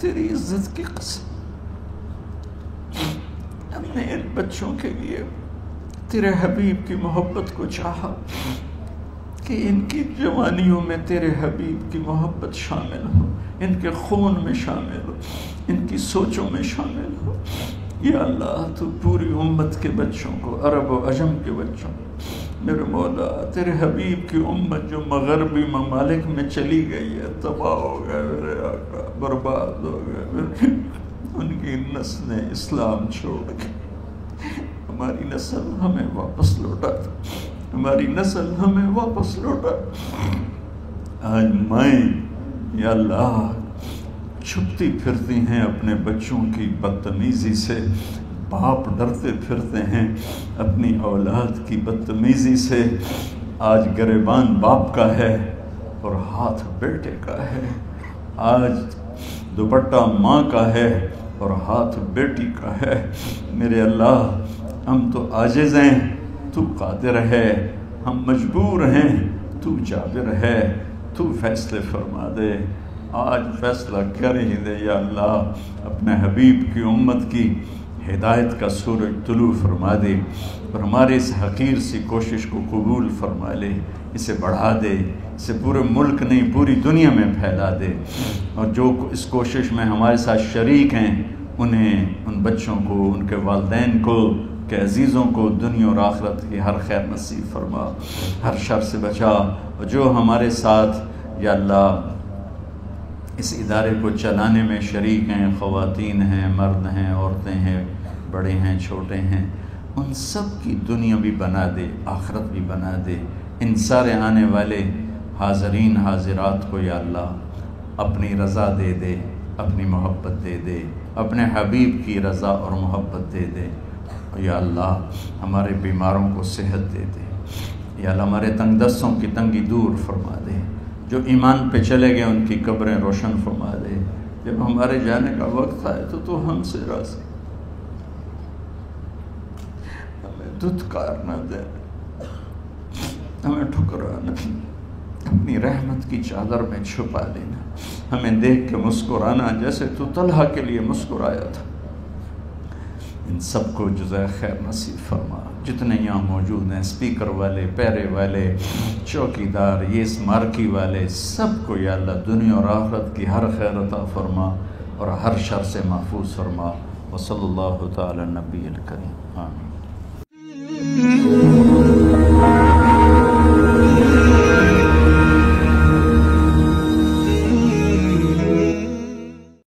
تیری عزت کی قسم ہم نے ان بچوں کے لیے تیرے حبیب کی محبت کو چاہا کہ ان کی جوانیوں میں تیرے حبیب کی محبت شامل ہو، ان کے خون میں شامل ہو، ان کی سوچوں میں شامل ہو۔ یا اللہ تو پوری امت کے بچوں کو، عرب و عجم کے بچوں کو، میرے مولا تیرے حبیب کی امت جو مغربی ممالک میں چلی گئی ہے، تباہ ہو گئے میرے آقا، برباد ہو گئے، ان کی نسلیں اسلام چھوڑ گئی، ہماری نسل ہمیں واپس لوٹا، ہماری نسل ہمیں واپس لوٹا۔ آج مائیں یا اللہ چھپتی پھرتی ہیں اپنے بچوں کی بدتمیزی سے، باپ ڈرتے پھرتے ہیں اپنی اولاد کی بدتمیزی سے۔ آج گریبان باپ کا ہے اور ہاتھ بیٹے کا ہے، آج دوپٹہ ماں کا ہے اور ہاتھ بیٹی کا ہے۔ میرے اللہ ہم تو عاجز ہیں، تو قادر ہے، ہم مجبور ہیں، تو جابر ہے، تو فیصلے فرما دے۔ آج فیصلہ کر ہی دے یا اللہ، اپنے حبیب کی امت کی ہدایت کا سورج طلوع فرما دے، اور ہمارے اس حقیر سی کوشش کو قبول فرما لے، اسے بڑھا دے، اسے پورے ملک نہیں پوری دنیا میں پھیلا دے، اور جو اس کوشش میں ہمارے ساتھ شریک ہیں انہیں، ان بچوں کو، ان کے والدین کو، کہ عزیزوں کو دنیا اور آخرت کی ہر خیر نصیب فرما، ہر شر سے بچا۔ اور جو ہمارے ساتھ یا اللہ اس ادارے کو چلانے میں شریک ہیں، خواتین ہیں، مرد ہیں، عورتیں ہیں، بڑے ہیں، چھوٹے ہیں، ان سب کی دنیا بھی بنا دے، آخرت بھی بنا دے۔ ان سارے آنے والے حاضرین حاضرات کو یا اللہ اپنی رضا دے دے، اپنی محبت دے دے، اپنے حبیب کی رضا اور محبت دے دے۔ یا اللہ ہمارے بیماروں کو صحت دے دے، یا اللہ ہمارے تنگ دستوں کی تنگی دور فرما دے، جو ایمان پہ چلے گئے ان کی قبریں روشن فرما دے۔ جب ہمارے جانے کا وقت آئے تو ہم سے راضی، ہمیں دھتکار نہ دے، ہمیں ٹھکرانا، اپنی رحمت کی چادر میں چھپا لینا، ہمیں دیکھ کے مسکرانا جیسے تو طلحہ کے لیے مسکرایا تھا۔ ان سب کو جزائے خیر نصیب فرما۔ جتنے یہاں موجود ہیں، اسپیکر والے، پیرے والے، چوکیدار، یہ اس مارکی والے، سب کو یا اللہ دنیا اور آخرت کی ہر خیر عطا فرما اور ہر شر سے محفوظ فرما۔ وصلی اللہ تعالی نبی الکریم، آمین۔